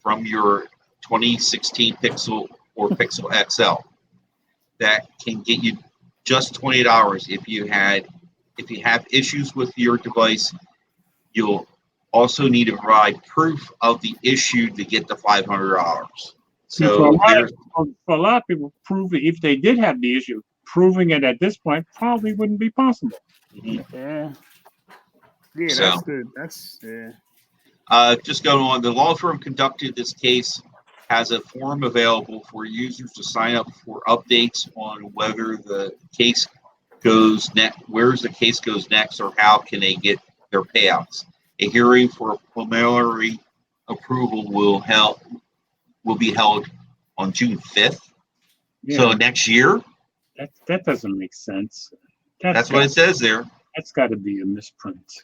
from your 2016 Pixel or Pixel XL. That can get you just $20. If you have issues with your device, you'll also need to provide proof of the issue to get the $500. So for a lot of people, if they did have the issue, proving it at this point probably wouldn't be possible. Mm-hmm. Yeah, So, that's good. That's yeah. Just going on, the law firm conducted this case has a form available for users to sign up for updates on whether the case goes next, where's the case goes next, or how can they get their payouts. A hearing for preliminary approval will be held on June 5th. Yeah. So next year. That doesn't make sense. That's what it says there. That's got to be a misprint.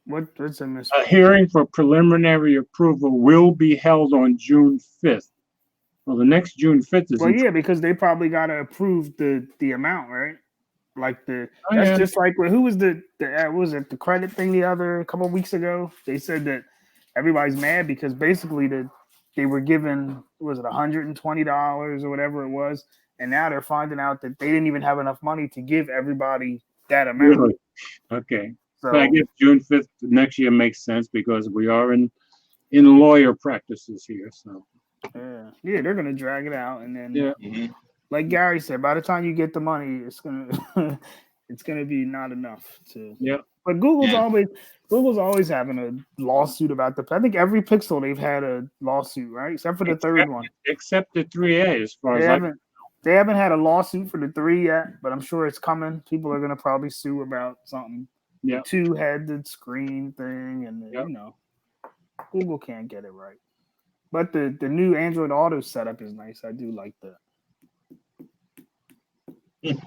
What's a misprint? A hearing for preliminary approval will be held on June 5th. Well, the next June 5th is. Well, yeah, because they probably got to approve the amount, right? Like just like who was the was it the credit thing a couple of weeks ago? They said that everybody's mad because basically they were given was it $120 or whatever it was, and now they're finding out that they didn't even have enough money to give everybody that amount. Really? Okay. So I guess June 5th next year makes sense because we are in lawyer practices here. So yeah, they're gonna drag it out, and then Mm-hmm. like Gary said, by the time you get the money, it's gonna be not enough to. Yeah. But Google's always having a lawsuit about I think every Pixel they've had a lawsuit, right? Except for the third one. Except the 3A, as far as they haven't had a lawsuit for the 3 yet, but I'm sure it's coming. People are gonna probably sue about something. Yeah. 2 had the screen thing, and Google can't get it right. But the new Android Auto setup is nice. I do like that. If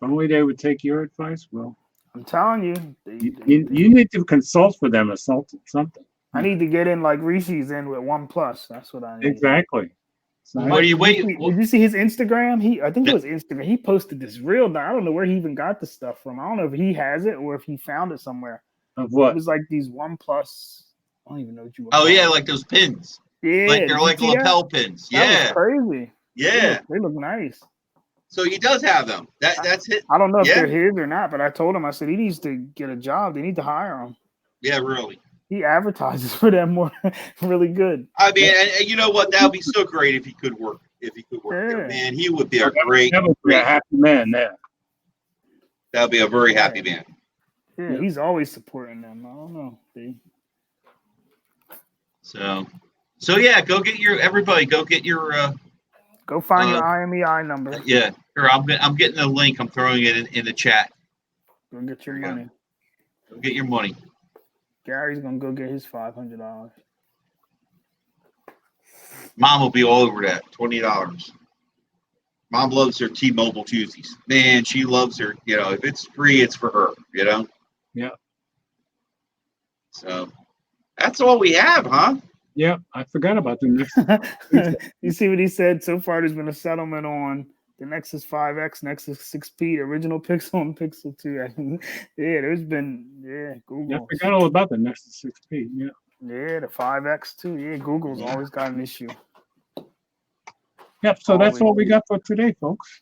only they would take your advice. Well, I'm telling you, You need to consult for them or something. I need to get in like Rishi's in with OnePlus. That's what I need. Exactly. So What do you wait? Did you see his Instagram? I think it was Instagram. He posted this reel. I don't know where he even got the stuff from. I don't know if he has it or if he found it somewhere. Of what? It was like these OnePlus. I don't even know what you would Oh call yeah, them. like those pins. Yeah, Like they're like lapel pins. That Yeah. was crazy. Yeah. They look nice. So he does have them. That's it. I don't know if Yeah. they're his or not, but I told him, I said he needs to get a job. They need to hire him. Yeah, really. He advertises for them more, really good. I mean, and you know what? That would be so great if he could work. If he could work there, man, he would be a great. That would be a happy man there. That would be a very happy man. Yeah, he's always supporting them. I don't know. See? So yeah, go get your Go find your IMEI number. Yeah, here I'm getting the link. I'm throwing it in the chat. Go get your money. Go get your money. Gary's gonna go get his $500. Mom will be all over that. $20. Mom loves her T-Mobile Tuesdays. Man, she loves her. You know, if it's free, it's for her. You know. Yeah. So that's all we have, huh? Yeah, I forgot about the next. You see what he said? So far, there's been a settlement on the Nexus 5X, Nexus 6P, the original Pixel and Pixel 2. Yeah, there's been, Google. Yeah, I forgot all about the Nexus 6P. Yeah. Yeah, the 5X too. Yeah, Google's always got an issue. Yep, so that's all we got for today, folks.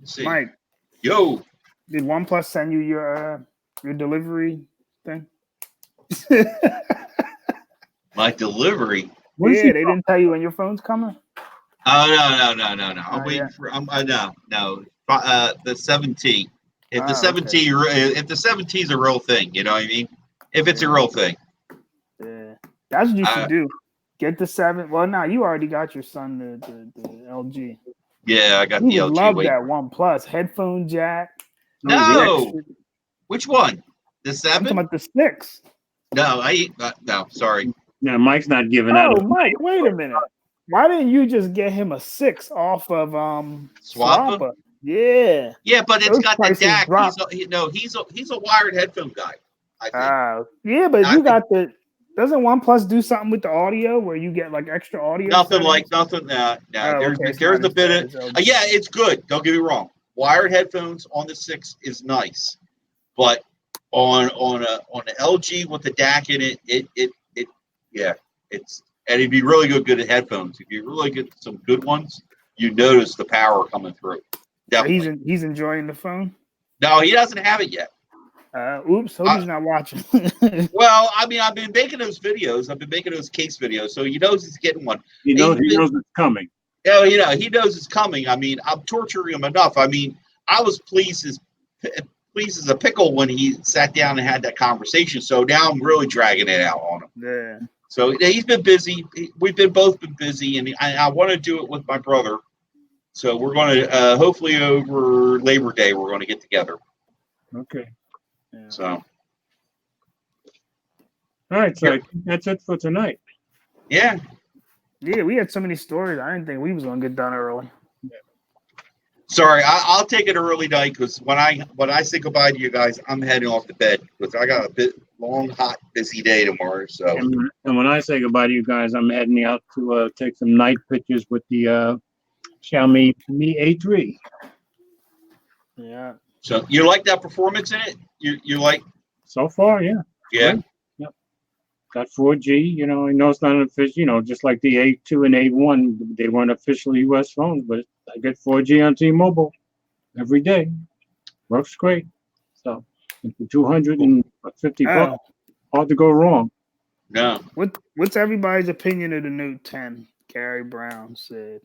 Let's see. Mike. Yo. Did OnePlus send you your delivery thing? My delivery. Yeah, they didn't tell you when your phone's coming. Oh no. I'm waiting for. No. The 7T. If the 7T, if the 7T is a real thing, you know what I mean. If it's a real thing. Yeah, that's what you should do. Get the 7. Well, now you already got your son the LG. Yeah, I got the LG. Love that OnePlus headphone jack. No. Which one? The 7? I'm talking about the 6. No, no. Sorry. No, Mike's not giving out. Oh, Mike, wait a minute. Why didn't you just get him a 6 off of Swappa? Yeah. Yeah, but it's got the DAC. He's a wired headphone guy. I think. Yeah, but you got the. Doesn't OnePlus do something with the audio where you get like extra audio? Nothing. No. There's a bit of. Yeah, it's good. Don't get me wrong. Wired headphones on the 6 is nice, but on an LG with the DAC in it, and it'd be really good at headphones. If you really get some good ones, you notice the power coming through. Definitely. So he's enjoying the phone. No, he doesn't have it yet. Oops, hope he's not watching. Well, I mean, I've been making those videos. I've been making those case videos, so he knows he's getting one. He knows it's coming. Yeah, he knows it's coming. I mean, I'm torturing him enough. I mean, I was pleased as a pickle when he sat down and had that conversation. So now I'm really dragging it out on him. Yeah. So he's been busy. We've both been busy, and I want to do it with my brother. So we're going to hopefully over Labor Day we're going to get together. Okay. Yeah. So. All right. So I think that's it for tonight. Yeah. Yeah, we had so many stories. I didn't think we was going to get done early. Yeah. Sorry, I'll take it early night because when I say goodbye to you guys, I'm heading off to bed because I got a bit long, hot, busy day tomorrow. So. And when I say goodbye to you guys, I'm heading out to take some night pictures with the Xiaomi Mi A3. Yeah. So you like that performance in it? You like? So far, yeah. Yeah. Yep. Got 4G. I know it's not an official. Just like the A2 and A1, they weren't official U.S. phones, but I get 4G on T-Mobile every day. Works great. So for $250, hard to go wrong. No. What's everybody's opinion of the Note 10? Gary Brown said.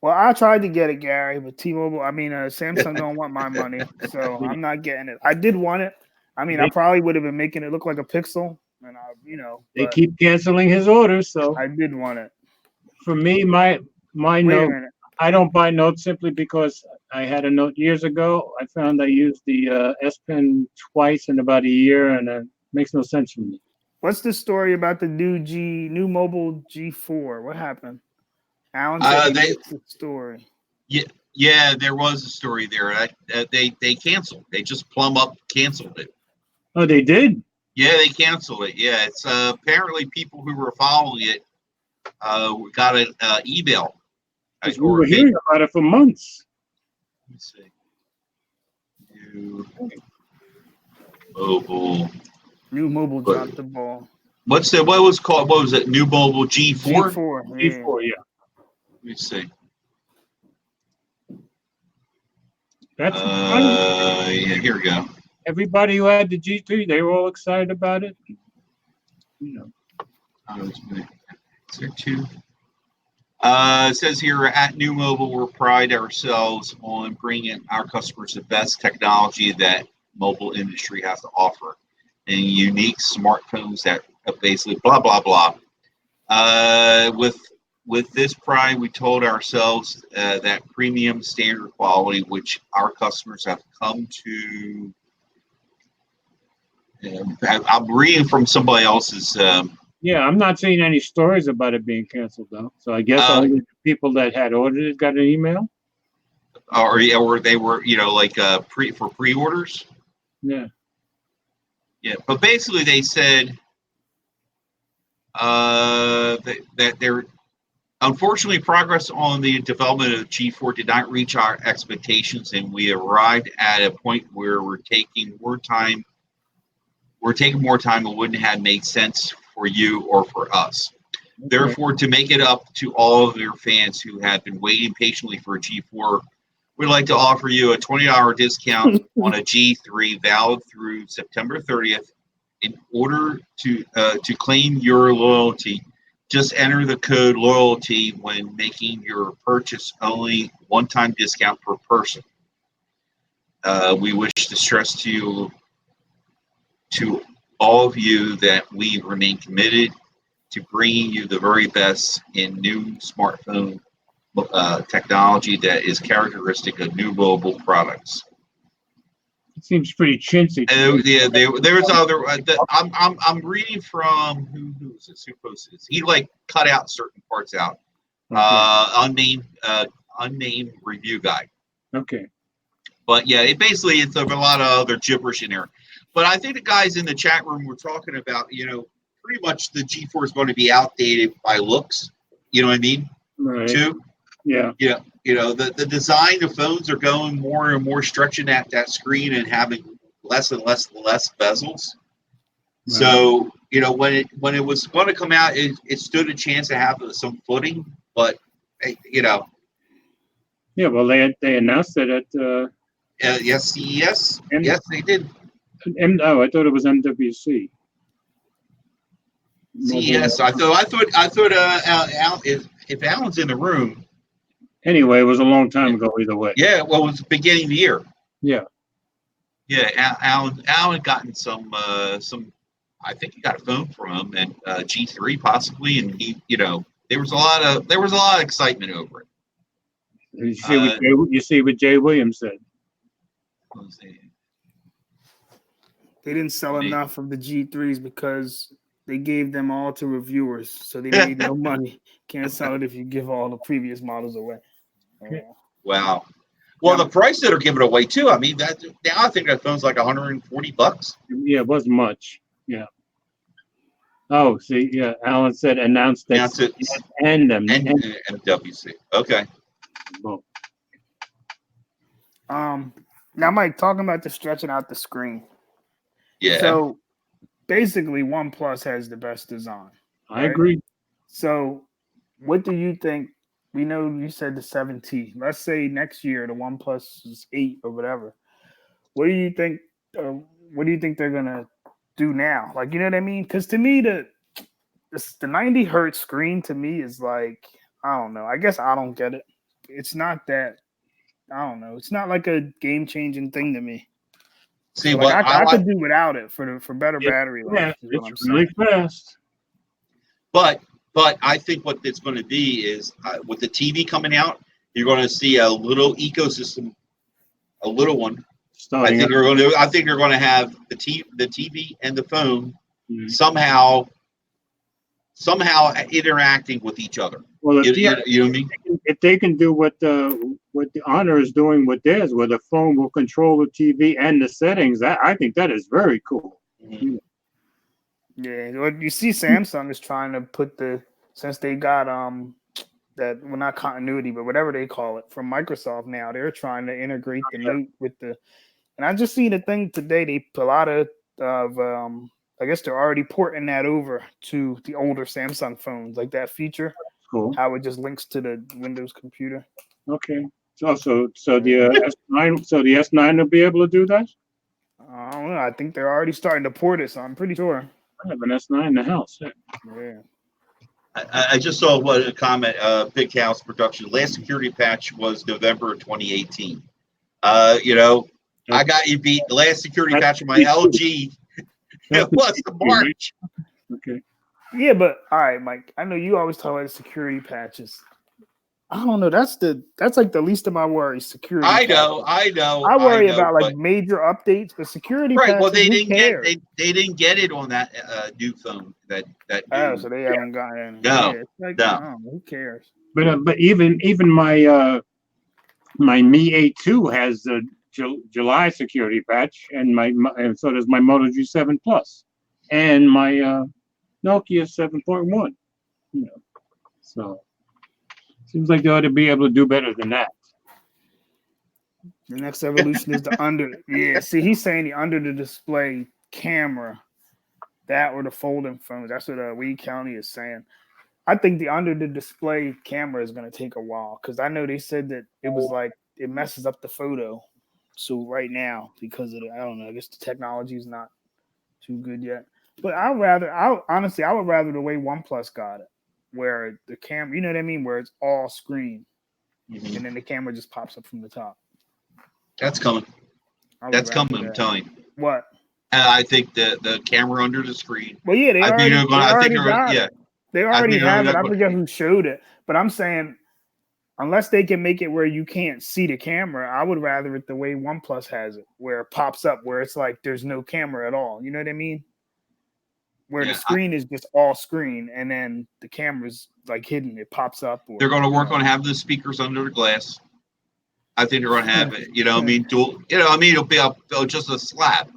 Well, I tried to get it, Gary, but Samsung don't want my money, so I'm not getting it. I did want it. I mean, I probably would have been making it look like a Pixel, and they keep canceling his orders, so I did want it. For me, my Note, I don't buy Note simply because I had a Note years ago. I found I used the S Pen twice in about a year, and it makes no sense for me. What's the story about the new mobile G4? What happened? Alan said the story. Yeah, Yeah, there was a story there. They canceled. They just plumb up canceled it. Oh, they did? Yeah, they canceled it. Yeah, it's apparently people who were following it got an email. Because we were hearing about it for months. Let me see. Mobile. New mobile dropped the ball. What was called? What was it? New Mobile G4. G4. G4, yeah. Let me see. That's funny. Yeah, here we go. Everybody who had the G3, they were all excited about it. You know. Is there two? It says here at New Mobile, we pride ourselves on bringing our customers the best technology that mobile industry has to offer, and unique smartphones that basically blah blah blah. With this pride, we told ourselves that premium standard quality, which our customers have come to. I'm reading from somebody else's. Yeah, I'm not seeing any stories about it being canceled though. So I guess only the people that had ordered it got an email. Or they were, like pre-orders. Yeah. Yeah, but basically they said that they're unfortunately progress on the development of G4 did not reach our expectations, and we arrived at a point where we're taking more time. We're taking more time. It wouldn't have made sense for you or for us. Okay. Therefore, to make it up to all of your fans who have been waiting patiently for a G4, we'd like to offer you a $20 discount on a G3 valid through September 30th. In order to claim your loyalty, just enter the code loyalty when making your purchase. Only one-time discount per person. We wish to stress to all of you that we remain committed to bringing you the very best in new smartphone technology that is characteristic of new mobile products. It seems pretty chintzy. Yeah, there was other. I'm reading from who is this? Who posted this? He cut out certain parts out. Okay. Unnamed review guy. Okay. But yeah, it's a lot of other gibberish in there. But I think the guys in the chat room were talking about, pretty much the G4 is going to be outdated by looks. You know what I mean? Right. Too. Yeah. Yeah. The design of phones are going more and more stretching at that screen and having less and less bezels. Right. So, when it was going to come out, it stood a chance to have some footing, but Yeah, well, they announced it at yes, CES. Yes, they did. I thought it was MWC. CES. I thought if Alan's in the room. Anyway, it was a long time ago either way. Yeah, well, it was the beginning of the year. Yeah. Yeah, Alan gotten some. I think he got a phone from him and G3 possibly, and he, there was a lot of excitement over it. You see what Jay Williams said. They didn't sell enough of the G3s because they gave them all to reviewers, so they made no money. Can't sell it if you give all the previous models away. Wow. Well, the price that are giving away too. I mean, that now I think that phone's like $140. Yeah, it wasn't much. Yeah. Oh, see, yeah. Alan said announced that and MWC. Okay. Well. Now, Mike, talking about the stretching out the screen. Yeah. So basically, OnePlus has the best design. Right? I agree. So, what do you think? We know you said the 7T. Let's say next year the OnePlus is 8 or whatever. What do you think? What do you think they're gonna do now? Like, you know what I mean? Because to me, the 90 hertz screen to me is like, I don't know. I guess I don't get it. It's not that. I don't know. It's not like a game changing thing to me. See, so what I could do without it for better battery life. Yeah, it's really fast. But I think what it's going to be is with the TV coming out, you're going to see a little ecosystem, a little one. I think they're going to have the TV and the phone somehow somehow interacting with each other. Well, if, You know what I mean? if they can do what the Honor is doing with theirs, where the phone will control the TV and the settings, I think that is very cool. Mhm. Yeah, well, you see, Samsung is trying to put since they got that, well, not continuity, but whatever they call it from Microsoft now, they're trying to integrate the Note with the. And I just seen a thing today. They put a lot of I guess they're already porting that over to the older Samsung phones, like that feature, Cool. how it just links to the Windows computer. Okay. So the S9 will be able to do that? I don't know. I think they're already starting to port it, so I'm pretty sure. I have an S9 in the house. Yeah. I just saw a comment. Big House Production. Last security patch was November of 2018. You know, I got you beat. The last security patch of my LG. It was the March. Okay. Yeah, but all right, Mike. I know you always talk about security patches. I don't know. That's like the least of my worries. Security. I know. I worry about like but, major updates, but security. Right. Patches, Well, they who didn't cares? get they didn't get it on that new phone. That new. So they haven't gotten. No. Yeah, it's like, No. Who cares? But even my my Mi A2 has the July security patch, and and so does my Moto G7 Plus, and my Nokia 7.1. You know, so seems like they ought to be able to do better than that. The next evolution is the under. Yeah, see, he's saying the under the display camera, that or the folding phones. That's what Weed County is saying. I think the under the display camera is going to take a while because I know they said that it was like it messes up the photo. So right now, because of I don't know, I guess the technology is not too good yet. But honestly, I would rather the way OnePlus got it, where the camera, you know what I mean, where it's all screen, Mhm. and then the camera just pops up from the top. That's coming. That's coming. I'm telling you. What? I think the camera under the screen. Well, yeah, they already got it. They already have it. I forget who showed it, but I'm saying unless they can make it where you can't see the camera, I would rather it the way OnePlus has it, where it pops up, where it's like there's no camera at all. You know what I mean? Where the screen is just all screen, and then the camera's like hidden. It pops up. They're going to work on having the speakers under the glass. I think they're going to have it. You know, I mean, dual. You know, I mean, it'll be just a slab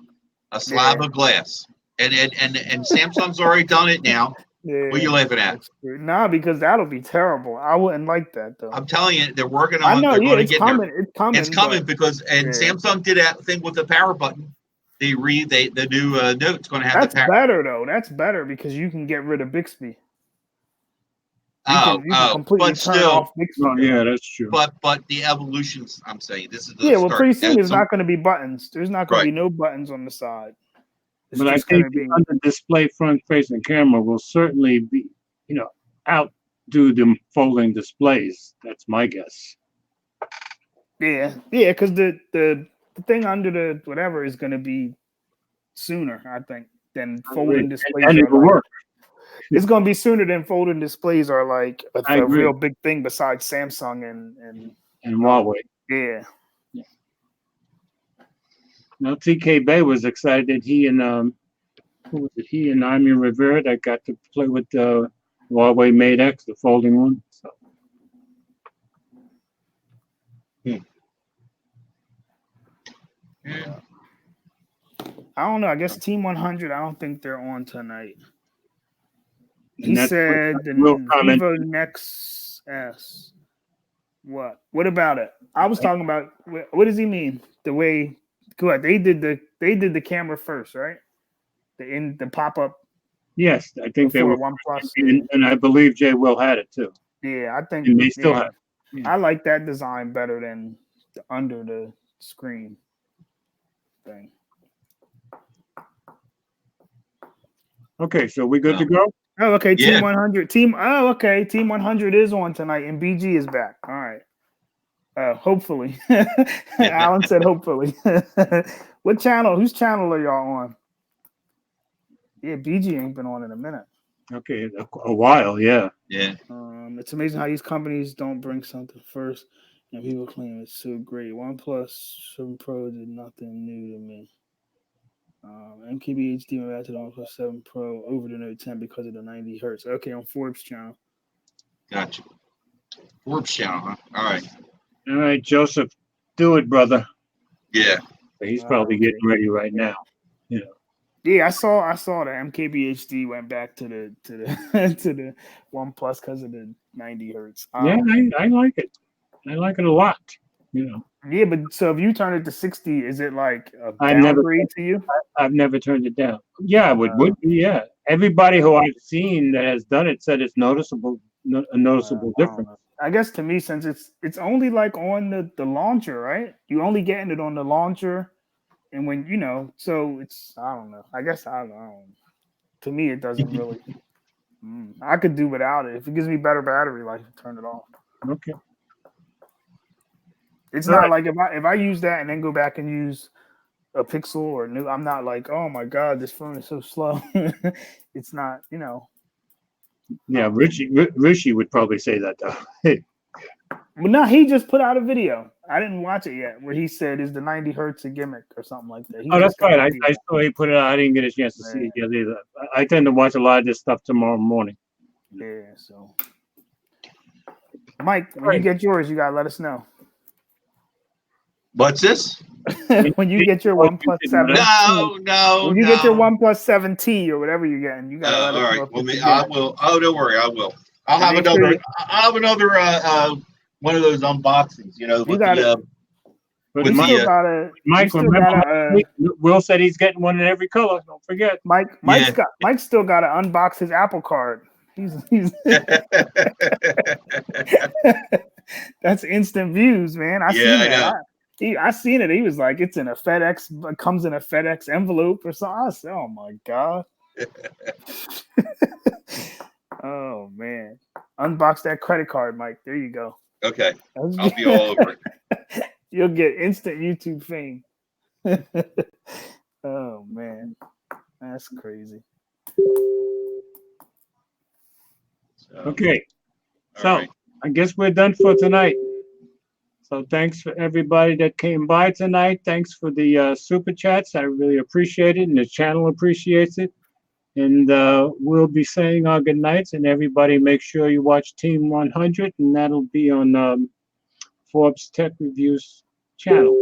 of glass, and Samsung's already done it now. Yeah. What are you laughing at? Nah, because that'll be terrible. I wouldn't like that though. I'm telling you, they're working on. I know. They're going to It's get coming. there. It's coming. It's coming because Samsung did that thing with the power button. The new Note's going to have that's the power. better though. That's better because you can get rid of Bixby. You can completely turn off Bixby. Oh, yeah, that's true. But the evolutions, I'm saying, this is the well, pretty soon there's not going to be buttons. There's not going to be no buttons on the side. It's but I think the under display front facing camera will certainly be, outdo the folding displays. That's my guess. Yeah, because the thing under the whatever is going to be sooner, I think, than folding displays. And it will work. It's going to be sooner than folding displays are like a real big thing besides Samsung and Huawei. Yeah. Now TK Bay was excited that he and who was it? He and Amy Rivera that got to play with the Huawei Mate X, the folding one. So. I don't know. I guess Team 100. I don't think they're on tonight. He said the Vivo Nex S. What? What about it? I was talking about. What does he mean? The way they did the camera first, right? The pop up. Yes, I think they were OnePlus, and I believe Jay Will had it too. Yeah, I think and they still have. Yeah. I like that design better than the under the screen thing. Okay, so we good to go? Oh, okay. Team 100. Team 100 is on tonight, and BG is back. All right. Hopefully. Alan said hopefully. What channel? Whose channel are y'all on? Yeah, BG ain't been on in a minute. Okay, a while, yeah. Yeah. It's amazing how these companies don't bring something first, and people claim it's so great. OnePlus 7 Pro did nothing new to me. MKBHD went back to the OnePlus 7 Pro over the Note 10 because of the 90 hertz. Okay, on Forbes channel. Gotcha. Forbes channel, huh? All right. All right, Joseph, do it, brother. Yeah. He's probably getting ready right now. You know. Yeah, I saw that MKBHD went back to the to the OnePlus because of the 90 hertz. Yeah, I like it. I like it a lot. You know. Yeah, but so if you turn it to 60, is it like a I've never downgrade to you? I've never turned it down. Yeah, it would be. Yeah, everybody who I've seen that has done it said it's noticeable, a noticeable difference. I guess to me, since it's only like on the launcher, right? You only getting it on the launcher, and when you know, so it's I don't know. I guess I don't know. To me, it doesn't really. I could do without it. If it gives me better battery life, turn it off. Okay. It's not like if I use that and then go back and use a Pixel or new, I'm not like, oh my god, this phone is so slow. It's not, you know. Yeah, Rishi would probably say that though. Well, no, he just put out a video. I didn't watch it yet, where he said, "Is the 90 hertz a gimmick or something like that?" That's right. I saw he put it out. I didn't get a chance to see it yet either. I tend to watch a lot of this stuff tomorrow morning. Yeah. So, Mike, when you get yours, you gotta let us know. What's this? When you get your OnePlus 7. No. When you get your OnePlus 7T or whatever you're getting, you gotta let us know. All right. I will. Oh, don't worry. I will. I'll have another. I'll have another. One of those unboxings. You know, with Mike, remember, Will said he's getting one in every color. Don't forget. Mike's still got to unbox his Apple Card. He's That's instant views, man. I seen it. He was like, it's in a FedEx, comes in a FedEx envelope or something. I said, oh my god. Oh man. Unbox that credit card, Mike. There you go. Okay. I'll be all over it. You'll get instant YouTube fame. Oh man. That's crazy. Okay. So I guess we're done for tonight. So thanks for everybody that came by tonight. Thanks for the super chats. I really appreciate it, and the channel appreciates it. And we'll be saying our good nights. And everybody, make sure you watch Team 100, and that'll be on Forbes Tech Reviews channel.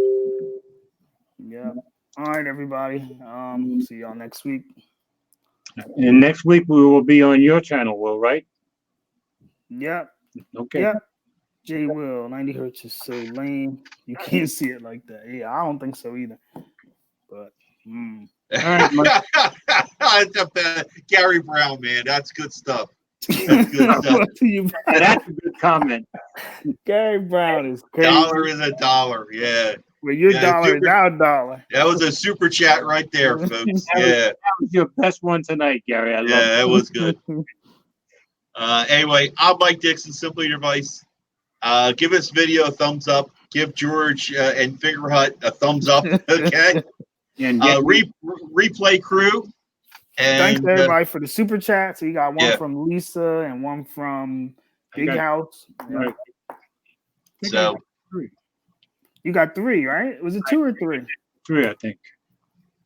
Yeah. All right, everybody. See y'all next week. And next week we will be on your channel, Will, right? Yep. Okay. Yep. J Will, 90 hertz is so lame. You can't see it like that. Yeah, I don't think so either. But all right, Gary Brown, man, that's good stuff. That's good stuff. That's a good comment. Gary Brown is crazy. $1 is $1. Yeah. Well, your dollar is our dollar. That was a super chat right there, folks. That was your best one tonight, Gary. I love it. That was good. Anyway, I'm Mike Dixon, Simply Your Device. Give this video a thumbs up. Give George and Figure Hut a thumbs up. Okay. And replay crew. And thanks everybody for the super chat. So you got one from Lisa and one from Big House. Right. So you got 3, right? Was it 2 or 3? 3, I think.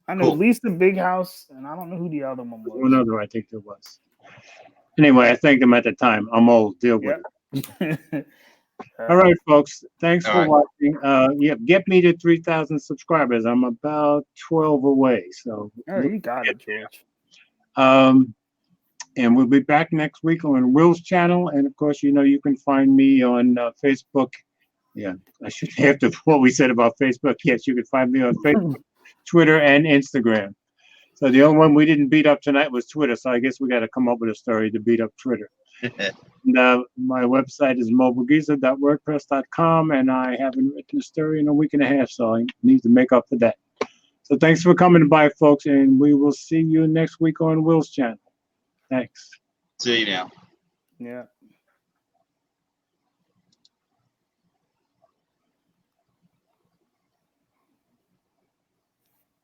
I know Lisa, Big House, and I don't know who the other one was. One other, I think there was. Anyway, I thanked them at the time. I'm old. Deal with it. All right, folks. Thanks for watching. Get me to 3,000 subscribers. I'm about 12 away. So you got it, George. And we'll be back next week on Will's channel. And of course, you can find me on Facebook. Yeah, I should have to what we said about Facebook. Yes, you can find me on Facebook, Twitter, and Instagram. So the only one we didn't beat up tonight was Twitter. So I guess we got to come up with a story to beat up Twitter. And, my website is mobilegeezer.wordpress.com, and I haven't written a story in a week and a half, so I need to make up for that. So thanks for coming by, folks, and we will see you next week on Will's channel. Thanks. See you now. Yeah.